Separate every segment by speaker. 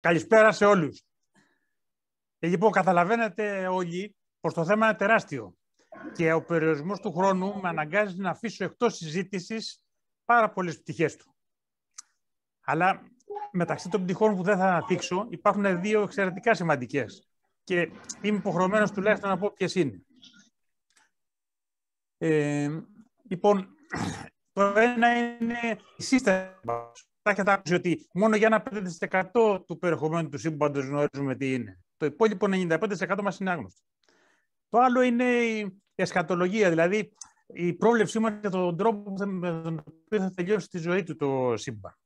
Speaker 1: Καλησπέρα σε όλους. Λοιπόν, καταλαβαίνετε όλοι πως το θέμα είναι τεράστιο και ο περιορισμός του χρόνου με αναγκάζει να αφήσω εκτός συζήτησης πάρα πολλές πτυχές του. Αλλά μεταξύ των πτυχών που δεν θα θίξω υπάρχουν δύο εξαιρετικά σημαντικές και είμαι υποχρεωμένος τουλάχιστον να πω ποιες είναι. Λοιπόν, το ένα είναι η σύσταση. Θα έχετε ακούσει ότι μόνο για ένα 5% του περιεχομένου του σύμπαντος γνωρίζουμε τι είναι. Το υπόλοιπο 95% μας είναι άγνωστο. Το άλλο είναι η εσχατολογία, δηλαδή η πρόβλεψή μας για τον τρόπο με τον οποίο θα τελειώσει τη ζωή του το σύμπαν.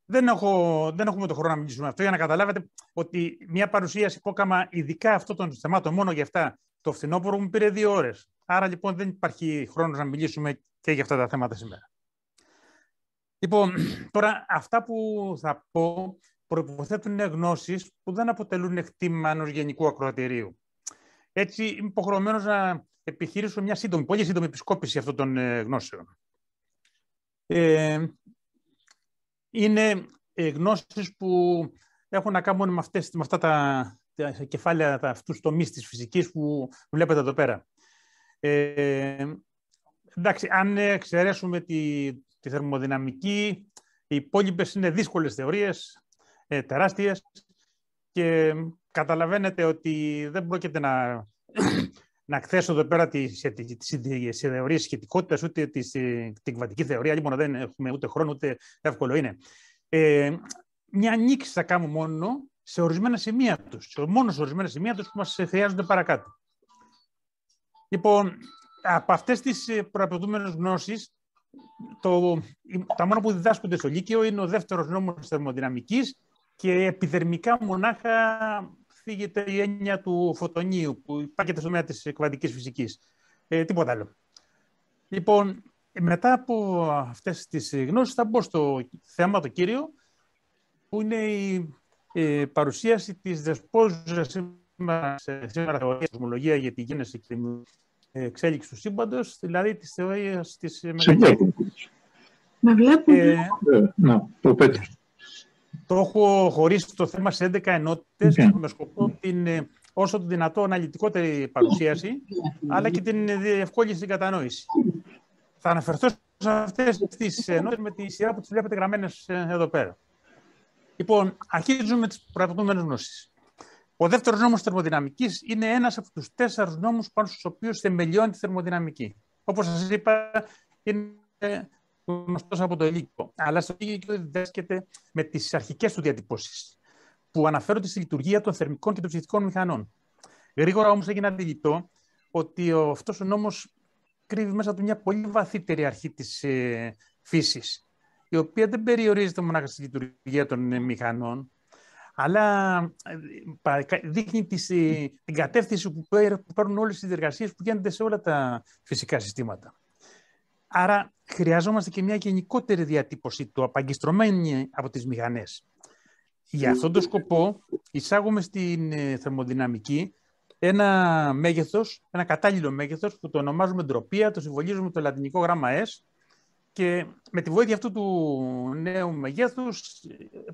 Speaker 1: Δεν έχουμε το χρόνο να μιλήσουμε αυτό για να καταλάβετε ότι μια παρουσίαση υπόκαμα ειδικά αυτών των θεμάτων μόνο για αυτά το φθινόπωρο μου πήρε 2 ώρες. Άρα λοιπόν δεν υπάρχει χρόνος να μιλήσουμε και για αυτά τα θέματα σήμερα. Λοιπόν, τώρα αυτά που θα πω προϋποθέτουν γνώσεις που δεν αποτελούν εκτίμημα ενός γενικού ακροατηρίου. Έτσι είμαι υποχρεωμένος να επιχειρήσω μια πολύ σύντομη επισκόπηση αυτών των γνώσεων. Είναι γνώσεις που έχουν να κάνουν με αυτά τα κεφάλαια, αυτούς τους τομείς της φυσικής που βλέπετε εδώ πέρα. Εντάξει, αν εξαιρέσουμε τη θερμοδυναμική, οι υπόλοιπες είναι δύσκολες θεωρίες, τεράστιες και καταλαβαίνετε ότι δεν πρόκειται να εκθέσω εδώ πέρα τις θεωρίες σχετικότητας ούτε την κβαντική θεωρία. Λοιπόν, δεν έχουμε ούτε χρόνο ούτε εύκολο είναι. Μια ανοίξη θα κάνουμε μόνο σε ορισμένα σημεία τους. Μόνο σε ορισμένα σημεία τους που μας χρειάζονται παρακάτω. Λοιπόν, από αυτές τις προαπαιτούμενες γνώσεις, τα μόνα που διδάσκονται στο Λύκειο είναι ο δεύτερος νόμος θερμοδυναμικής και επιδερμικά μονάχα θίγεται η έννοια του φωτονίου που υπάρχει στο τομέα της κβαντικής φυσικής. Τίποτα άλλο. Λοιπόν, μετά από αυτές τις γνώσεις θα μπω στο θέμα το κύριο, που είναι η παρουσίαση της δεσπόζουσας σήμερα θεωρίας κοσμολογία για τη γέννηση και την εξέλιξη του σύμπαντος, δηλαδή της θεωρίας της μεγαλύτερης.
Speaker 2: Με βλέπετε.
Speaker 3: Το πέτω.
Speaker 1: Το έχω χωρίσει το θέμα σε 11 ενότητες με σκοπό την όσο το δυνατό αναλυτικότερη παρουσίαση, αλλά και την διευκόλυνση στην κατανόηση. Θα αναφερθώ σε αυτές τις ενότητες με τη σειρά που τις βλέπετε γραμμένες εδώ πέρα. Λοιπόν, αρχίζουμε με τις προαπαιτούμενες γνώσεις. Ο δεύτερος νόμος θερμοδυναμικής είναι ένας από τους 4 νόμους πάνω στους οποίους θεμελιώνει τη θερμοδυναμική. Όπως σας είπα, είναι γνωστός από το Λύκειο, αλλά στο Λύκειο διδάσκεται με τις αρχικές του διατυπώσεις, που αναφέρονται στη λειτουργία των θερμικών και των ψυχικών μηχανών. Γρήγορα όμως έγινε αντιληπτό ότι αυτός ο νόμος κρύβει μέσα του μια πολύ βαθύτερη αρχή της φύσης, η οποία δεν περιορίζεται μονάχα στη λειτουργία των μηχανών, αλλά δείχνει την κατεύθυνση που παίρνουν όλες τις διεργασίες που γίνονται σε όλα τα φυσικά συστήματα. Άρα χρειαζόμαστε και μια γενικότερη διατύπωση του απαγκιστρωμένη από τις μηχανές. Για αυτόν τον σκοπό εισάγουμε στην θερμοδυναμική ένα μέγεθος, ένα κατάλληλο μέγεθος που το ονομάζουμε εντροπία, το συμβολίζουμε με το λατινικό γράμμα S και με τη βοήθεια αυτού του νέου μεγέθους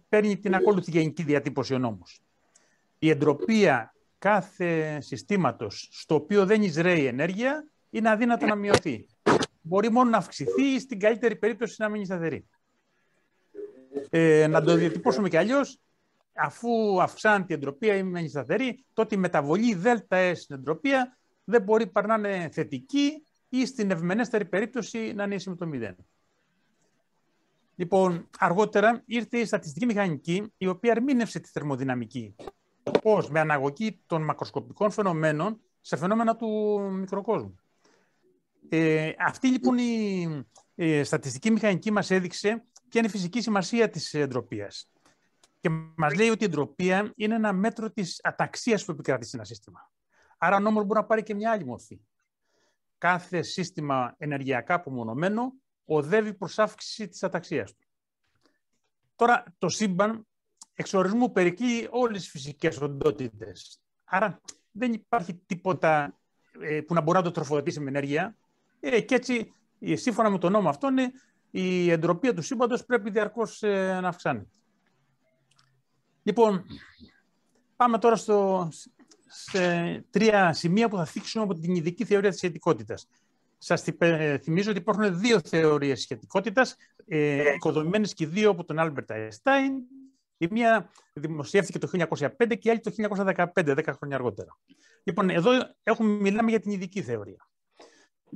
Speaker 1: παίρνει την ακόλουθη γενική διατύπωση ο νόμος. Η εντροπία κάθε συστήματος στο οποίο δεν εισραίει ενέργεια είναι αδύνατο να μειωθεί. Μπορεί μόνο να αυξηθεί ή στην καλύτερη περίπτωση να μείνει σταθερή. Να το διατυπώσουμε κι αλλιώς, αφού αυξάνεται η εντροπία ή μένει σταθερή, τότε η μεταβολή ΔΕ στην εντροπία δεν μπορεί παρά να είναι θετική ή στην ευμενέστερη περίπτωση να είναι ίση με το 0. Λοιπόν, αργότερα ήρθε η στατιστική μηχανική, η οποία ερμήνευσε τη θερμοδυναμική. Πώς? Με αναγωγή των μακροσκοπικών φαινομένων σε φαινόμενα του μικροκόσμου. Αυτή λοιπόν η στατιστική μηχανική μας έδειξε ποια είναι η φυσική σημασία της εντροπίας. Και μας λέει ότι η εντροπία είναι ένα μέτρο της αταξίας που επικρατεί σε ένα σύστημα. Άρα ο νόμος μπορεί να πάρει και μια άλλη μορφή. Κάθε σύστημα ενεργειακά απομονωμένο οδεύει προς αύξηση της αταξίας του. Τώρα το σύμπαν εξ ορισμού περικλεί όλες τις φυσικές οντότητες. Άρα δεν υπάρχει τίποτα που να μπορεί να το τροφοδοτήσει με ενέργεια. Και έτσι, σύμφωνα με τον νόμο αυτόν, η εντροπία του σύμπαντος πρέπει διαρκώς να αυξάνεται. Λοιπόν, πάμε τώρα σε 3 σημεία που θα θίξουμε από την ειδική θεωρία της σχετικότητας. Σας θυμίζω ότι υπάρχουν 2 θεωρίες σχετικότητας, οικοδομημένες και 2 από τον Άλμπερτ Αϊνστάιν. Η μία δημοσιεύτηκε το 1905 και η άλλη το 1915, 10 χρόνια αργότερα. Λοιπόν, εδώ μιλάμε για την ειδική θεωρία.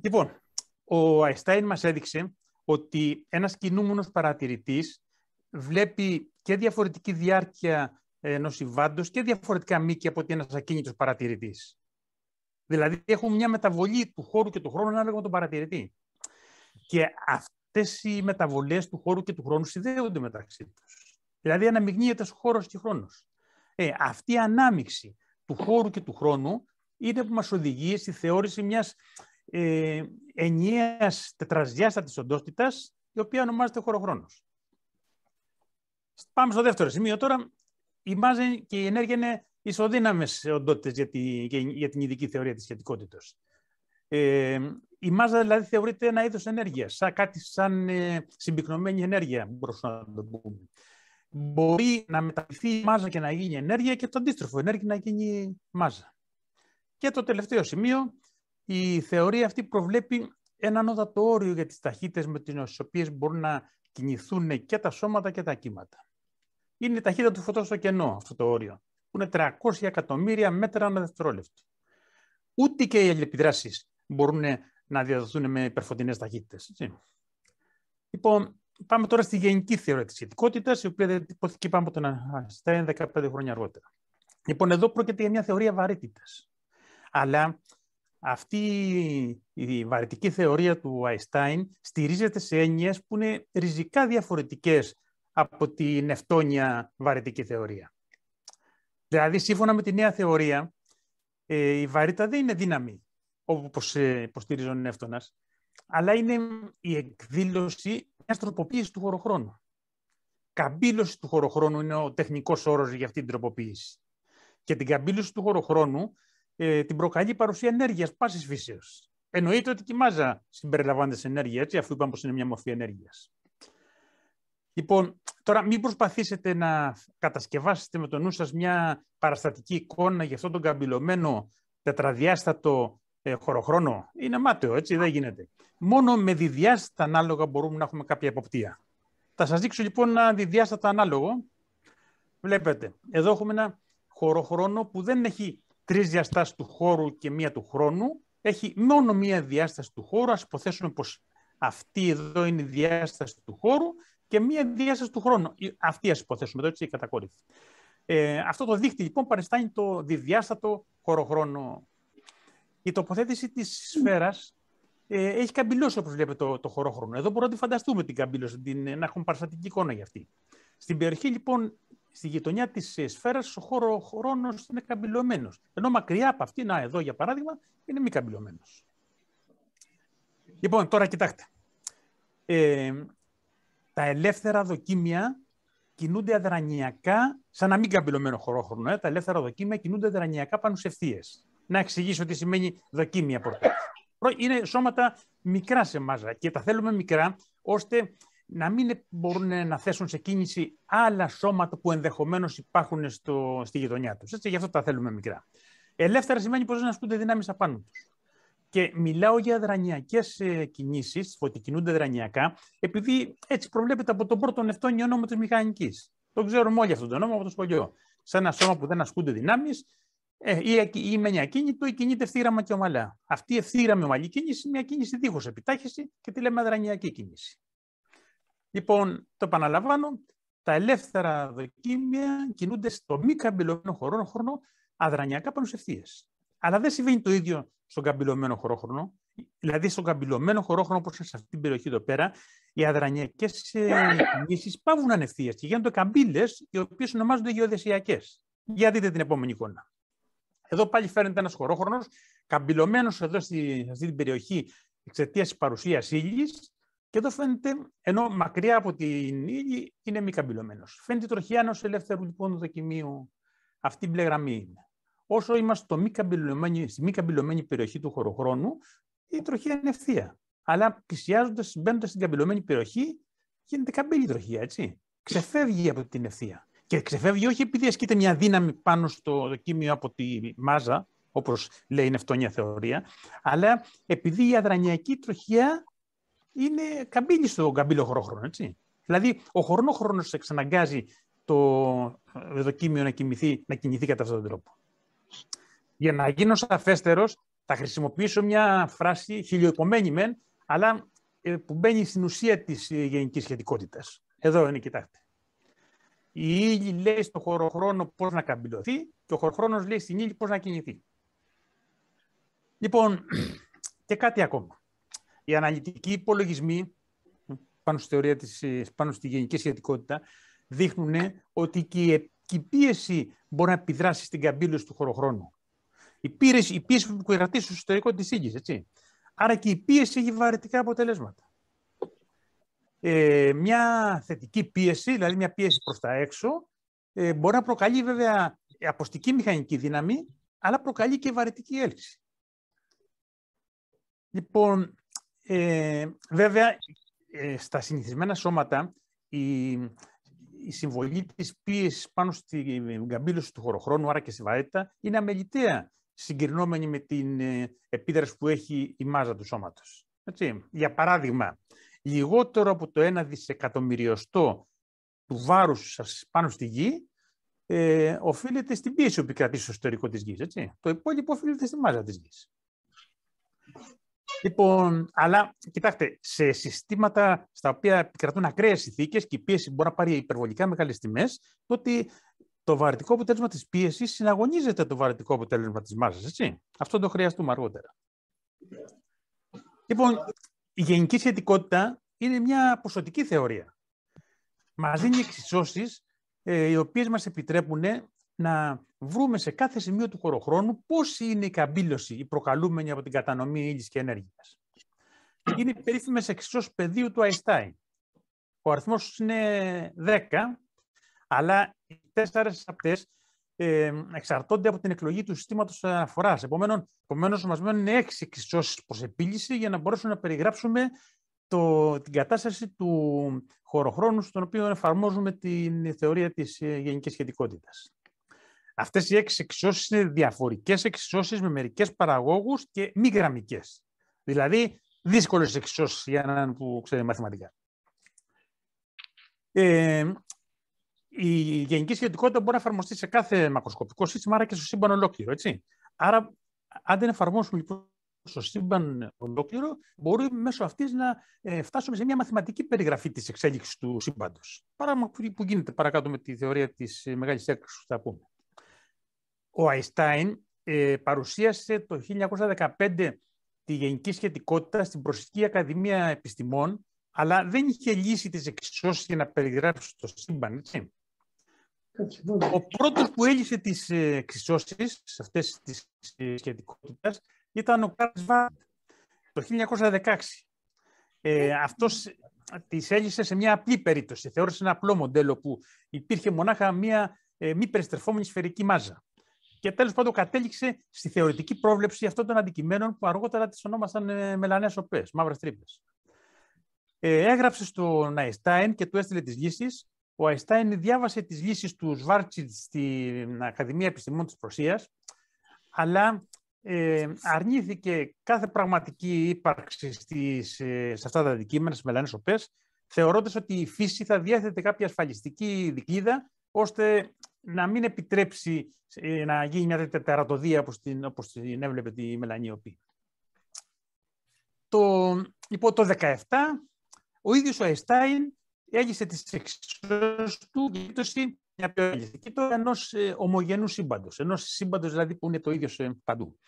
Speaker 1: Λοιπόν, ο Αϊνστάιν μας έδειξε ότι ένας κινούμενος παρατηρητής βλέπει και διαφορετική διάρκεια ενός υβάντος και διαφορετικά μήκη από ότι ένας ακίνητος παρατηρητής. Δηλαδή, έχουμε μια μεταβολή του χώρου και του χρόνου ανάλογα με τον παρατηρητή. Και αυτές οι μεταβολές του χώρου και του χρόνου συνδέονται μεταξύ τους. Δηλαδή, αναμειγνύεται ο χώρος και ο χρόνος. Αυτή η ανάμειξη του χώρου και του χρόνου είναι που μας οδηγεί στη θεώρηση μιας ενιαίας τετρασδιάστατης οντότητας, η οποία ονομάζεται χωροχρόνος. Πάμε στο δεύτερο σημείο τώρα. Η μάζα και η ενέργεια είναι ισοδύναμες οντότητες για την ειδική θεωρία της σχετικότητας. Η μάζα δηλαδή θεωρείται ένα είδος ενέργειας, κάτι σαν συμπυκνωμένη ενέργεια, μπορούμε να το πούμε. Μπορεί να μεταπηθεί η μάζα και να γίνει ενέργεια και το αντίστροφο, ενέργεια να γίνει μάζα. Και το τελευταίο σημείο, η θεωρία αυτή προβλέπει ένα ανώτατο όριο για τις ταχύτητες με τις οποίες μπορούν να κινηθούν και τα σώματα και τα κύματα. Είναι η ταχύτητα του φωτός στο κενό αυτό το όριο, που είναι 300 εκατομμύρια μέτρα ανά δευτερόλεπτο. Ούτε και οι αλληλεπιδράσεις μπορούν να διαδοθούν με υπερφωτεινές ταχύτητες. Έτσι. Λοιπόν, πάμε τώρα στη γενική θεωρία της σχετικότητας, η οποία διατυπώθηκε πάνω από τον Αϊνστάιν 15 χρόνια αργότερα. Λοιπόν, εδώ πρόκειται για μια θεωρία βαρύτητας. Αλλά αυτή η βαρυτική θεωρία του Αϊνστάιν στηρίζεται σε έννοιες που είναι ριζικά διαφορετικές από την νευτόνια βαρυτική θεωρία. Δηλαδή, σύμφωνα με τη νέα θεωρία, η βαρύτητα δεν είναι δύναμη, όπως υποστηρίζει ο Νεύτωνας, αλλά είναι η εκδήλωση μιας τροποποίησης του χωροχρόνου. Καμπύλωση του χωροχρόνου είναι ο τεχνικός όρος για αυτή την τροποποίηση. Και την καμπύλωση του χωροχρόνου την προκαλεί παρουσία ενέργειας πάσης φύσεως. Εννοείται ότι και η μάζα συμπεριλαμβάνεται σε ενέργεια, έτσι, αφού είπαμε πως είναι μια μορφή ενέργειας. Λοιπόν, τώρα μην προσπαθήσετε να κατασκευάσετε με το νου σας μια παραστατική εικόνα για αυτόν τον καμπυλωμένο τετραδιάστατο χωροχρόνο. Είναι μάταιο, έτσι, δεν γίνεται. Μόνο με διδιάστατα ανάλογα μπορούμε να έχουμε κάποια εποπτεία. Θα σας δείξω λοιπόν ένα διδιάστατο ανάλογο. Βλέπετε, εδώ έχουμε ένα χωροχρόνο που δεν έχει 3 διαστάσεις του χώρου και 1 του χρόνου. Έχει μόνο 1 διάσταση του χώρου. Ας υποθέσουμε πως αυτή εδώ είναι η διάσταση του χώρου και 1 διάσταση του χρόνου. Αυτή ας υποθέσουμε εδώ, έτσι, η κατακόρυφη. Αυτό το δείκτη λοιπόν παριστάνει το διδιάστατο χωροχρόνο. Η τοποθέτηση της σφαίρας έχει καμπυλώσει, όπως βλέπετε, το χωροχρόνο. Εδώ μπορούμε να τη φανταστούμε την καμπύλωση, να έχουμε παραστατική εικόνα για αυτή. Στην περιοχή λοιπόν, στη γειτονιά της σφαίρας, ο χωροχρόνος είναι καμπυλωμένος. Ενώ μακριά από αυτή, εδώ για παράδειγμα, είναι μη καμπυλωμένος. Λοιπόν, τώρα κοιτάξτε. Τα ελεύθερα δοκίμια κινούνται αδρανειακά, σαν να μην καμπυλωμένο χωροχρόνο. Τα ελεύθερα δοκίμια κινούνται αδρανειακά πάνω σε ευθείες. Να εξηγήσω τι σημαίνει δοκίμια πρώτα. Είναι σώματα μικρά σε μάζα και τα θέλουμε μικρά, ώστε να μην μπορούν να θέσουν σε κίνηση άλλα σώματα που ενδεχομένως υπάρχουν στη γειτονιά τους. Έτσι, γι' αυτό τα θέλουμε μικρά. Ελεύθερα σημαίνει πως δεν ασκούνται δυνάμεις απάνω τους. Και μιλάω για αδρανειακές κινήσεις, ότι κινούνται αδρανειακά, επειδή έτσι προβλέπεται από τον πρώτο νευτόνιο νόμο της μηχανικής. Το ξέρουμε όλοι αυτόν τον νόμο από το σχολείο. Σε ένα σώμα που δεν ασκούνται δυνάμεις, ή μένει ακίνητο ή κινείται ευθύγραμμα και ομαλά. Αυτή η ευθύγραμμη ομαλή κίνηση είναι μια κίνηση δίχως επιτάχυση και τη λέμε αδρανειακή κίνηση. Λοιπόν, το επαναλαμβάνω, τα ελεύθερα δοκίμια κινούνται στο μη καμπυλωμένο χωρόχρονο αδρανειακά πάνω σε ευθείες. Αλλά δεν συμβαίνει το ίδιο στον καμπυλωμένο χωρόχρονο. Δηλαδή, στον καμπυλωμένο χωρόχρονο, όπως είναι σε αυτή την περιοχή εδώ πέρα, οι αδρανειακές κινήσεις πάβουν ανευθείες και γίνονται καμπύλες, οι οποίες ονομάζονται γεωδεσιακές. Για δείτε την επόμενη εικόνα. Εδώ πάλι φαίνεται ένας χωρόχρονος, καμπυλωμένος εδώ σε αυτή την περιοχή εξαιτίας της παρουσίας ύλης, και εδώ φαίνεται, ενώ μακριά από την ύλη είναι μη καμπυλωμένος. Φαίνεται η τροχιά ενός ελεύθερου λοιπόν δοκιμίου. Αυτή η μπλε γραμμή είναι. Όσο είμαστε στη μη καμπυλωμένη περιοχή του χωροχρόνου, η τροχιά είναι ευθεία. Αλλά πλησιάζοντας, μπαίνοντας στην καμπυλωμένη περιοχή, γίνεται καμπύλη τροχιά, έτσι. Ξεφεύγει από την ευθεία. Και ξεφεύγει όχι επειδή ασκείται μια δύναμη πάνω στο δοκίμιο από τη μάζα, όπως λέει η νευτόνια θεωρία, αλλά επειδή η αδρανειακή τροχιά είναι καμπύλη στο καμπύλο χωροχρόνο, έτσι. Δηλαδή, ο χρονόχρονος εξαναγκάζει το δοκίμιο να κινηθεί κατά αυτόν τον τρόπο. Για να γίνω σαφέστερος, θα χρησιμοποιήσω μια φράση χιλιοϊπωμένη μεν, αλλά που μπαίνει στην ουσία της γενικής σχετικότητας. Εδώ είναι, κοιτάξτε. Η ύλη λέει στο χωροχρόνο πώς να καμπυλωθεί και ο χωροχρόνος λέει στην ύλη πώς να κινηθεί. Λοιπόν, και κάτι ακόμα. Οι αναλυτικοί υπολογισμοί πάνω στη γενική σχετικότητα δείχνουν ότι και η πίεση μπορεί να επιδράσει στην καμπύλωση του χωροχρόνου. Η πίεση που κρατήσει στο εσωτερικό της ύλης, έτσι. Άρα και η πίεση έχει βαρυτικά αποτελέσματα. Μια θετική πίεση, δηλαδή μια πίεση προς τα έξω, μπορεί να προκαλεί βέβαια αποστική μηχανική δύναμη, αλλά προκαλεί και βαρυτική έλξη. Λοιπόν, βέβαια, στα συνηθισμένα σώματα, η συμβολή της πίεσης πάνω στην καμπύλωση του χωροχρόνου, άρα και στη βαρύτητα, είναι αμεληταία συγκρινόμενη με την επίδραση που έχει η μάζα του σώματος. Έτσι. Για παράδειγμα, λιγότερο από το 1 δισεκατομμυριοστό του βάρους σας πάνω στη γη οφείλεται στην πίεση που επικρατεί στο εσωτερικό της γης. Έτσι. Το υπόλοιπο οφείλεται στη μάζα της γης. Λοιπόν, αλλά κοιτάξτε, σε συστήματα στα οποία επικρατούν ακραίες συνθήκες και η πίεση μπορεί να πάρει υπερβολικά μεγάλες τιμές, τότε το βαρυτικό αποτέλεσμα της πίεσης συναγωνίζεται το βαρυτικό αποτέλεσμα της μάζας. Έτσι. Αυτό το χρειαστούμε αργότερα. Λοιπόν, η γενική σχετικότητα είναι μια ποσοτική θεωρία. Μας δίνει εξισώσεις οι οποίες μας επιτρέπουν να βρούμε σε κάθε σημείο του χωροχρόνου πώς είναι η καμπύλωση, η προκαλούμενη από την κατανομή ύλης και ενέργειας. Είναι οι περίφημες εξισώσεις πεδίου του Αϊνστάιν. Ο αριθμός είναι 10, αλλά οι 4 αυτές εξαρτώνται από την εκλογή του συστήματος αναφοράς. Επομένως, μας μένουν 6 εξισώσεις προς επίλυση για να μπορέσουμε να περιγράψουμε την κατάσταση του χωροχρόνου στον οποίο εφαρμόζουμε την θεωρία της γενικής σχετικότητας. Αυτές οι 6 εξισώσεις είναι διαφορικές εξισώσεις με μερικές παραγόγους και μη γραμμικές. Δηλαδή, δύσκολες εξισώσεις για έναν που ξέρει μαθηματικά. Η γενική σχετικότητα μπορεί να εφαρμοστεί σε κάθε μακροσκοπικό σύστημα, άρα και στο σύμπαν ολόκληρο. Έτσι. Άρα, αν δεν εφαρμόσουμε λοιπόν στο σύμπαν ολόκληρο, μπορούμε μέσω αυτής να φτάσουμε σε μια μαθηματική περιγραφή της εξέλιξης του σύμπαντος. Πράγμα που γίνεται παρακάτω με τη θεωρία της μεγάλης έκρηξης που θα πούμε. Ο Αϊνστάιν παρουσίασε το 1915 τη γενική σχετικότητα στην Προσιτική Ακαδημία Επιστημών, αλλά δεν είχε λύσει τις εξισώσεις για να περιγράψει το σύμπαν, έτσι. Ο πρώτος που έλυσε τις εξισώσεις σε αυτές τις σχετικότητες ήταν ο Καρλ Schwarzschild το 1916. Αυτός τις έλυσε σε μια απλή περίπτωση. Θεώρησε ένα απλό μοντέλο που υπήρχε μονάχα μια μη περιστρεφόμενη σφαιρική μάζα. Και τέλος πάντων κατέληξε στη θεωρητική πρόβλεψη αυτών των αντικειμένων που αργότερα τις ονόμασαν μελανές οπές, μαύρες τρύπες. Έγραψε στον Αϊνστάιν και του έστειλε τις λύσεις. Ο Αϊνστάιν διάβασε τις λύσεις του Schwarzschild στην Ακαδημία Επιστημών της Προσίας, αλλά αρνήθηκε κάθε πραγματική ύπαρξη σε αυτά τα αντικείμενα, στις μελανές οπές, θεωρώντας ότι η φύση θα διέθετε κάποια ασφαλιστική δικλείδα, ώστε να μην επιτρέψει να γίνει μια τέτοια τερατωδία όπως την έβλεπε τη μελανή οπή. Το 17, ο ίδιος ο Αϊνστάιν έλυσε τις εξισώσεις του για μια πιο ελιστική ενός ομογενού σύμπαντος, ενός σύμπαντος δηλαδή που είναι το ίδιο παντού.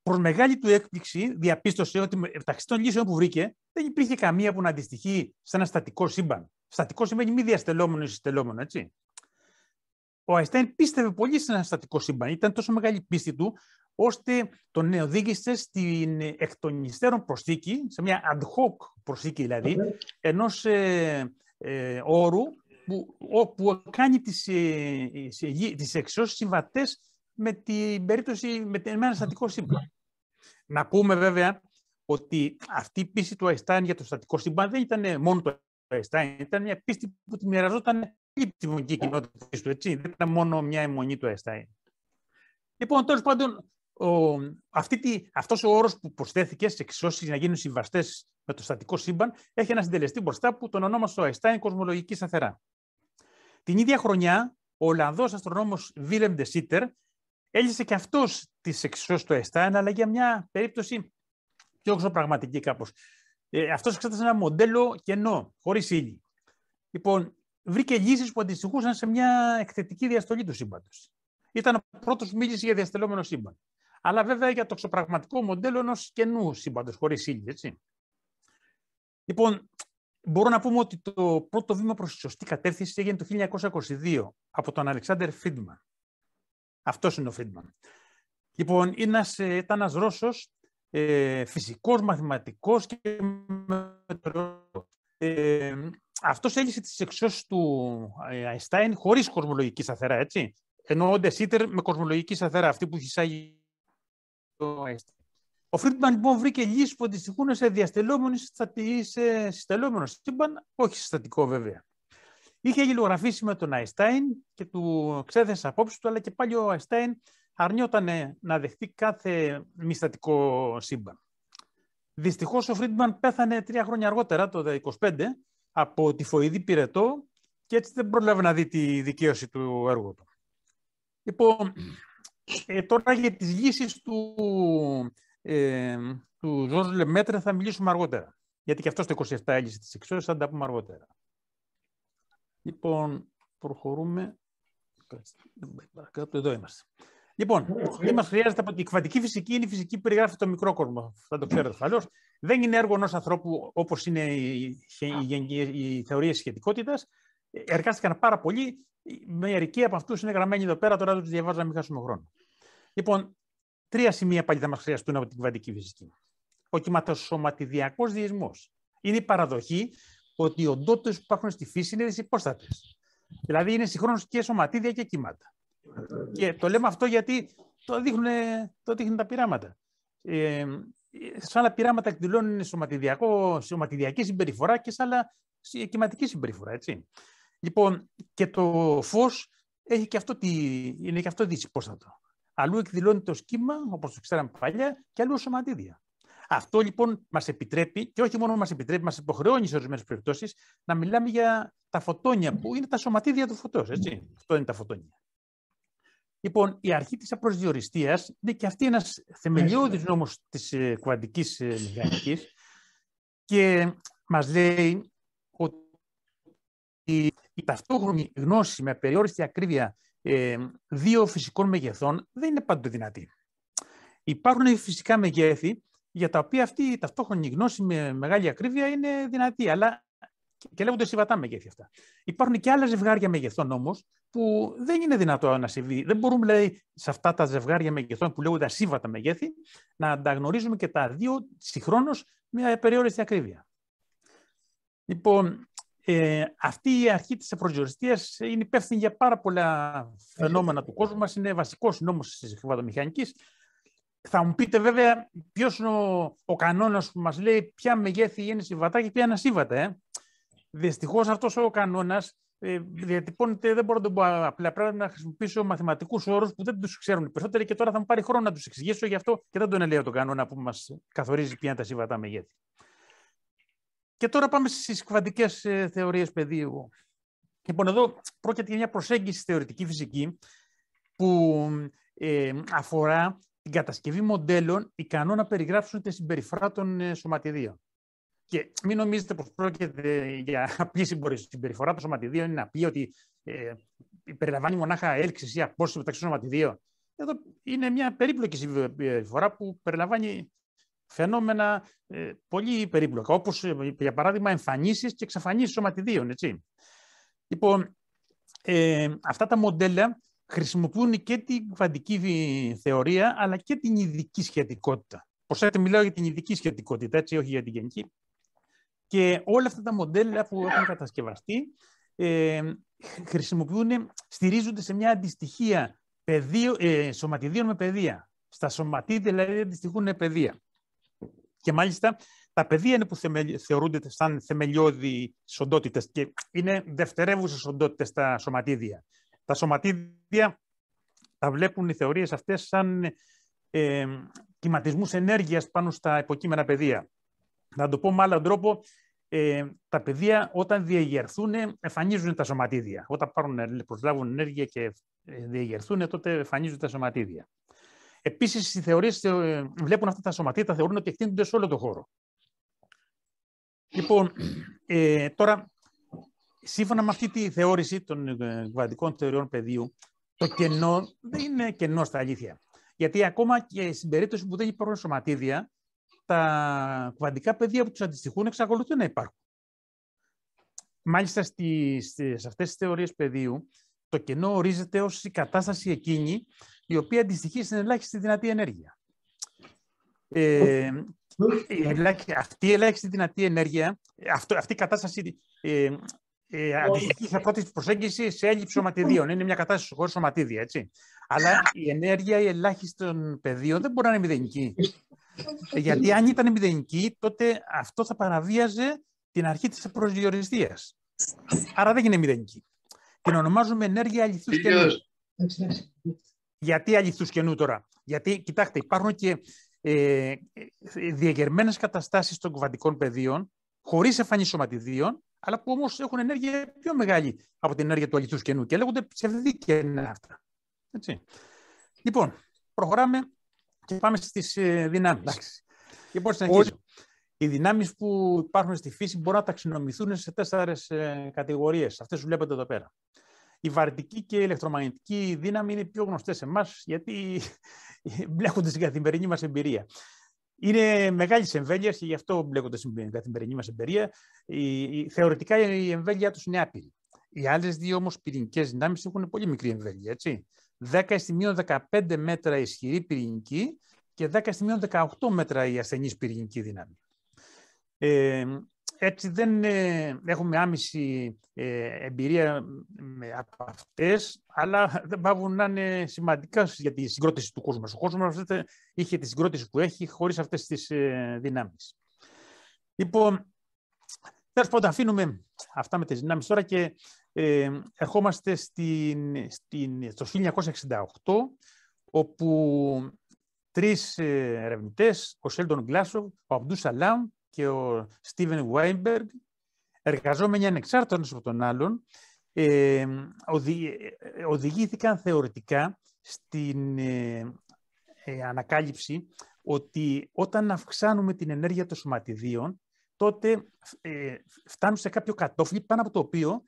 Speaker 1: Προς μεγάλη του έκπληξη διαπίστωσε ότι μεταξύ των λύσεων που βρήκε δεν υπήρχε καμία που να αντιστοιχεί σε ένα στατικό σύμπαν. Στατικό σημαίνει μη διαστελόμενο ή συστελόμενο, έτσι. Ο Αϊνστάιν πίστευε πολύ σε ένα στατικό σύμπαν. Ήταν τόσο μεγάλη πίστη του, ώστε τον οδήγησε στην εκ των υστέρων προσθήκη, σε μια ad hoc προσθήκη δηλαδή, ενός όρου που κάνει τις εξισώσεις συμβατές με την περίπτωση με ένα στατικό σύμπαν. Να πούμε βέβαια ότι αυτή η πίστη του Αϊνστάιν για το στατικό σύμπαν δεν ήταν μόνο το Αϊνστάιν, ήταν μια πίστη που τη μοιραζόταν πολύτιμη κοινότητα του, έτσι. Δεν ήταν μόνο μια αιμονή του Αϊνστάιν. Λοιπόν, τέλος πάντων, αυτός ο όρος που προσθέθηκε στις εξισώσεις να γίνουν συμβαστές με το στατικό σύμπαν έχει ένα συντελεστή μπροστά που τον ονόμασε ο Αϊνστάιν κοσμολογική σταθερά. Την ίδια χρονιά, ο Ολλανδός αστρονόμος Βίλεμ ντε Σίτερ έλυσε και αυτός τις εξισώσεις του Αϊνστάιν, αλλά για μια περίπτωση πιο εξωπραγματική κάπως. Αυτός εξέτασε ένα μοντέλο κενό, χωρίς ύλη. Λοιπόν, βρήκε λύσεις που αντιστοιχούσαν σε μια εκθετική διαστολή του σύμπαντος. Ήταν ο πρώτος που μίλησε για διαστελόμενο σύμπαν. Αλλά βέβαια για το εξωπραγματικό μοντέλο ενός κενού σύμπαντος, χωρίς ύλη, έτσι. Λοιπόν, μπορώ να πούμε ότι το πρώτο βήμα προς τη σωστή κατεύθυνση έγινε το 1922 από τον Αλεξάνδερ Φρίντμαν. Αυτός είναι ο Φρίντμαν. Λοιπόν, ήταν ένας Ρώσος φυσικός, μαθηματικός και μετεωρολόγος. Αυτός έλυσε τις εξισώσεις του Αϊνστάιν χωρίς κοσμολογική σταθερά, έτσι. Ενώ ο ντε Σίτερ με κοσμολογική σταθερά, αυτή που έχει εισάγει το Αϊνστάιν. Ο Φρίντμαν λοιπόν βρήκε λύσεις που αντιστοιχούν σε διαστελόμενο ή σε συστελόμενο σύμπαν, όχι συστατικό βέβαια. Είχε αλληλογραφήσει με τον Αϊνστάιν και του ξέθεσε απόψεις του, αλλά και πάλι ο Αϊνστάιν αρνιόταν να δεχτεί κάθε μη στατικό σύμπαν. Δυστυχώς ο Φρίντμαν πέθανε 3 χρόνια αργότερα, το 1925, από τυφοειδή πυρετό και έτσι δεν πρόλαβε να δει τη δικαίωση του έργου του. Λοιπόν, τώρα για τις λύσεις του Ζορζ Λεμέτρε θα μιλήσουμε αργότερα. Γιατί και αυτός το 27 έλυσε τις εξισώσεις, θα τα πούμε αργότερα. Λοιπόν, προχωρούμε. Εδώ είμαστε. Λοιπόν, τι μας χρειάζεται από την κβαντική φυσική είναι η φυσική που περιγράφει το μικρό κόσμο. Θα το ξέρετε ασφαλώς. Δεν είναι έργο ενός ανθρώπου όπως είναι οι θεωρίες σχετικότητας. Εργάστηκαν πάρα πολύ. Μερικοί από αυτούς είναι γραμμένοι εδώ πέρα. Τώρα τους διαβάζω να μην χάσουμε χρόνο. Λοιπόν, 3 σημεία πάλι θα μας χρειαστούν από την κβαντική φυσική. Ο κυματοσωματιδιακός διεισμός. Είναι η παραδοχή ότι οι οντότητες που υπάρχουν στη φύση είναι δυσυπόστατες. Δηλαδή είναι συγχρόνως και σωματίδια και κύματα. Και το λέμε αυτό γιατί το δείχνουν τα πειράματα. Σε άλλα πειράματα εκδηλώνουν σωματιδιακή συμπεριφορά και σε άλλα κυματική συμπεριφορά. Έτσι. Λοιπόν, και το φως είναι και αυτό δυσυπόστατο. Αλλού εκδηλώνεται ως κύμα, όπως το ξέραμε παλιά, και αλλού ως σωματίδια. Αυτό λοιπόν μας επιτρέπει, και όχι μόνο μας επιτρέπει, μας υποχρεώνει σε ορισμένες περιπτώσεις να μιλάμε για τα φωτόνια, που είναι τα σωματίδια του φωτός. Έτσι. Αυτό είναι τα φωτόνια. Λοιπόν, η αρχή της απροσδιοριστίας είναι και αυτή ένας θεμελιώδης νόμος της κουαντικής μηχανικής και μας λέει ότι η ταυτόχρονη γνώση με περιόριστη ακρίβεια 2 φυσικών μεγεθών δεν είναι πάντοτε δυνατή. Υπάρχουν φυσικά μεγέθη για τα οποία αυτή η ταυτόχρονη γνώση με μεγάλη ακρίβεια είναι δυνατή, αλλά και λέγονται συμβατά μεγέθη αυτά. Υπάρχουν και άλλα ζευγάρια μεγεθών όμως που δεν είναι δυνατό να συμβεί. Δεν μπορούμε δηλαδή σε αυτά τα ζευγάρια μεγεθών που λέγονται ασύμβατα μεγέθη να ανταγνωρίζουμε και τα 2 συγχρόνως με απεριόριστη ακρίβεια. Λοιπόν, αυτή η αρχή της απροσδιοριστίας είναι υπεύθυνη για πάρα πολλά φαινόμενα του κόσμου μας. Είναι βασικός νόμος της χρηματομηχανικής. Θα μου πείτε βέβαια ποιος είναι ο κανόνας που μας λέει ποια μεγέθη είναι συμβατά και ποια είναι ασύμβατα. Δυστυχώς αυτός ο κανόνας διατυπώνεται, δεν μπορώ να το πω απλά. Πρέπει να χρησιμοποιήσω μαθηματικούς όρους που δεν τους ξέρουν οι περισσότεροι και τώρα θα μου πάρει χρόνο να τους εξηγήσω, γι' αυτό και δεν τον ελέγω τον κανόνα που μας καθορίζει ποια είναι τα συμβατά μεγέθη. Και τώρα πάμε στις κβαντικές θεωρίες πεδίου. Λοιπόν, εδώ πρόκειται για μια προσέγγιση θεωρητική φυσική που αφορά την κατασκευή μοντέλων ικανών να περιγράψουν τη συμπεριφορά των σωματιδίων. Και μην νομίζετε πως πρόκειται για απλή συμπεριφορά των σωματιδίων, είναι απλή ότι περιλαμβάνει μονάχα έλξεις ή απόσταση μεταξύ των σωματιδίων. Εδώ είναι μια περίπλοκη συμπεριφορά που περιλαμβάνει φαινόμενα πολύ περίπλοκα, όπως για παράδειγμα εμφανίσεις και εξαφανίσεις σωματιδίων. Έτσι. Λοιπόν, αυτά τα μοντέλα χρησιμοποιούν και την κβαντική θεωρία, αλλά και την ειδική σχετικότητα. Προσέξτε, μιλάω για την ειδική σχετικότητα, έτσι, όχι για την γενική. Και όλα αυτά τα μοντέλα που έχουν κατασκευαστεί στηρίζονται σε μια αντιστοιχία σωματιδίων με παιδεία. Στα σωματίδια δηλαδή αντιστοιχούν παιδεία. Και μάλιστα Τα πεδία είναι που θεωρούνται σαν θεμελιώδη οντότητες και είναι δευτερεύουσες οντότητες στα σωματίδια. Τα σωματίδια τα βλέπουν οι θεωρίες αυτές σαν κυματισμούς ενέργειας πάνω στα υποκείμενα πεδία. Να το πω με άλλον τρόπο, τα πεδία όταν διεγερθούν εμφανίζουν τα σωματίδια. Όταν προσλάβουν ενέργεια και διεγερθούν, τότε εμφανίζουν τα σωματίδια. Επίσης, οι θεωρίες βλέπουν αυτά τα σωματίδια, θεωρούν ότι εκτείνονται σε όλο τον χώρο. Λοιπόν, τώρα, σύμφωνα με αυτή τη θεώρηση των κβαντικών θεωριών πεδίου, το κενό δεν είναι κενό στα αλήθεια. Γιατί ακόμα και στην περίπτωση που δεν υπάρχουν σωματίδια, τα κβαντικά πεδία που τους αντιστοιχούν εξακολουθούν να υπάρχουν. Μάλιστα, σε αυτές τις θεωρίες πεδίου, το κενό ορίζεται ως η κατάσταση εκείνη η οποία αντιστοιχεί στην ελάχιστη δυνατή ενέργεια. Αυτή η ελάχιστη δυνατή ενέργεια, αυτή η κατάσταση αντιστοιχεί σε πρώτη προσέγγιση σε έλλειψη σωματιδίων. Είναι μια κατάσταση χωρίς σωματίδια, έτσι. Αλλά η ενέργεια, η ελάχιστη των πεδίων δεν μπορεί να είναι μηδενική. Γιατί αν ήταν μηδενική, τότε αυτό θα παραβίαζε την αρχή της προσδιοριστίας. Άρα δεν είναι μηδενική. Την ονομάζουμε ενέργεια αληθούς κενού. Γιατί αληθούς κενού τώρα? Γιατί, κοιτάξτε, υπάρχουν και διεγερμένες καταστάσεις των κβαντικών πεδίων, χωρίς εμφανίσεις σωματιδίων, αλλά που όμως έχουν ενέργεια πιο μεγάλη από την ενέργεια του αληθούς κενού και λέγονται ψευδή κενά αυτά. Έτσι. Λοιπόν, προχωράμε και πάμε στις δυνάμεις. Λοιπόν, συνεχίζω. Οι δυνάμεις που υπάρχουν στη φύση μπορούν να ταξινομηθούν σε 4 κατηγορίες. Αυτές που βλέπετε εδώ πέρα. Η βαρυτική και η ηλεκτρομαγνητική δύναμη είναι πιο γνωστές σε εμάς, γιατί μπλέκονται στην καθημερινή μας εμπειρία. Είναι μεγάλης εμβέλειας και γι' αυτό μπλέκονται στην καθημερινή μας εμπειρία. Θεωρητικά η εμβέλειά τους είναι άπειρη. Οι άλλες δύο όμως πυρηνικές δυνάμεις έχουν πολύ μικρή εμβέλεια. Έτσι. 10⁻15 μέτρα ισχυρή πυρηνική και 10⁻18 μέτρα η ασθενής πυρηνική δύναμη. Έτσι δεν έχουμε άμεση εμπειρία από αυτές, αλλά δεν πάβουν να είναι σημαντικά για τη συγκρότηση του κόσμου μας. Ο κόσμος μας είχε τη συγκρότηση που έχει χωρίς αυτές τις δυνάμεις. Λοιπόν, τέλος πάντων, αφήνουμε αυτά με τις δυνάμεις τώρα και ερχόμαστε στο 1968, όπου 3 ερευνητές, ο Σέλντον Γκλάσοφ, ο Αμπντού Σαλάμ και ο Στίβεν Βάιμπεργκ, εργαζόμενοι ανεξάρτητος από τον άλλον, οδηγήθηκαν θεωρητικά στην ανακάλυψη ότι όταν αυξάνουμε την ενέργεια των σωματιδίων, τότε φτάνουν σε κάποιο κατόφλι πάνω από το οποίο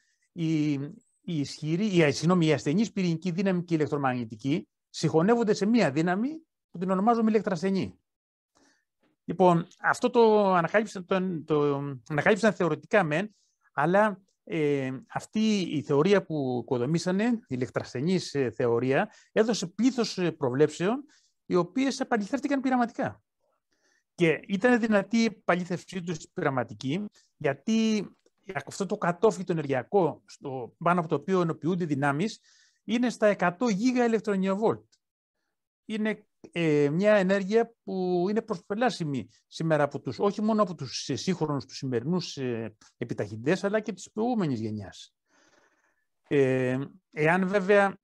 Speaker 1: η ασθενής πυρηνική δύναμη και η ηλεκτρομαγνητική συγχωνεύονται σε μία δύναμη που την ονομάζουμε ηλεκτρασθενή. Λοιπόν, αυτό το ανακάλυψαν θεωρητικά μεν, αλλά αυτή η θεωρία που οικοδομήσανε, η ηλεκτρασθενής θεωρία, έδωσε πλήθος προβλέψεων, οι οποίες επαληθεύτηκαν πειραματικά. Και ήταν δυνατή η επαλήθευσή τους πειραματική, γιατί αυτό το κατόφλι το ενεργειακό, πάνω από το οποίο ενοποιούνται δυνάμεις, είναι στα 100 γίγα ηλεκτρονιοβόλτ. Είναι μια ενέργεια που είναι προσπελάσιμη σήμερα από όχι μόνο από τους σύγχρονους, τους σημερινούς επιταχυντές, αλλά και της προηγούμενης γενιάς. Εάν βέβαια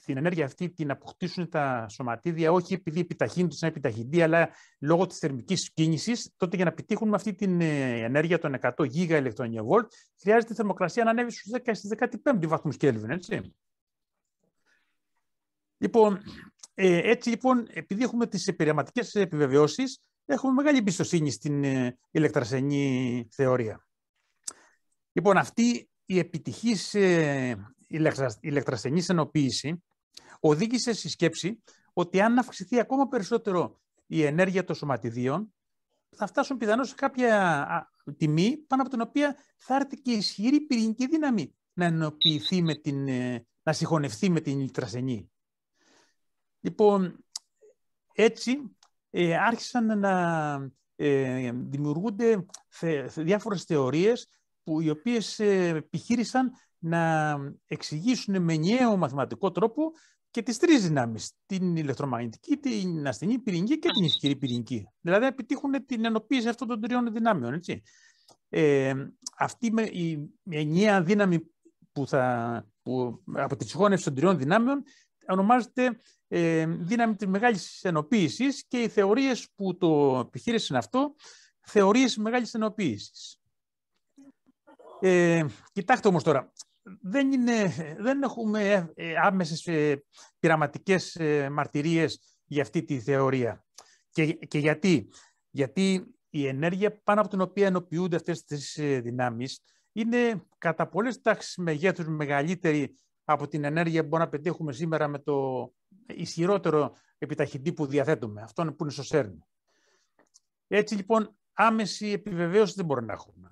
Speaker 1: την ενέργεια αυτή την αποκτήσουν τα σωματίδια, όχι επειδή επιταχύνουν σαν επιταχυντή, αλλά λόγω της θερμικής κίνησης, τότε για να επιτύχουν με αυτή την ενέργεια των 100 γίγα ηλεκτρονιοβόλτ, χρειάζεται η θερμοκρασία να ανέβει στους 10 στις 15 βαθμούς Κέλβιν, έτσι. Λοιπόν, έτσι λοιπόν, επειδή έχουμε τις πειραματικές επιβεβαιώσεις, έχουμε μεγάλη εμπιστοσύνη στην ηλεκτρασθενή θεωρία. Λοιπόν, αυτή η επιτυχής ηλεκτρασθενής ενοποίηση οδήγησε στη σκέψη ότι αν αυξηθεί ακόμα περισσότερο η ενέργεια των σωματιδίων, θα φτάσουν πιθανώς σε κάποια τιμή πάνω από την οποία θα έρθει και ισχυρή πυρηνική δύναμη να ενοποιηθεί να συγχωνευτεί με την ηλεκτρασθενή. Λοιπόν, έτσι άρχισαν να δημιουργούνται διάφορες θεωρίες οι οποίες επιχείρησαν να εξηγήσουν με ενιαίο μαθηματικό τρόπο και τις τρεις δυνάμεις, την ηλεκτρομαγνητική, την ασθενή πυρηνική και την ισχυρή πυρηνική. Δηλαδή να επιτύχουν την ενοποίηση αυτών των τριών δυνάμεων. Έτσι. Αυτή η ενιαία δύναμη που από τη συγχώνευση των τριών δυνάμεων ονομάζεται δύναμη της μεγάλης ενοποίησης και οι θεωρίες που το επιχείρησαν αυτό, θεωρίες μεγάλης ενοποίησης. Κοιτάξτε όμως τώρα, δεν έχουμε άμεσες πειραματικές μαρτυρίες για αυτή τη θεωρία. Και γιατί? Γιατί η ενέργεια πάνω από την οποία ενοποιούνται αυτές τις δυνάμεις είναι κατά πολλές τάξεις μεγέθους μεγαλύτερη από την ενέργεια που μπορούμε να πετύχουμε σήμερα με το ισχυρότερο επιταχυντή που διαθέτουμε, αυτόν που είναι στο CERN. Έτσι λοιπόν άμεση επιβεβαίωση δεν μπορούμε να έχουμε.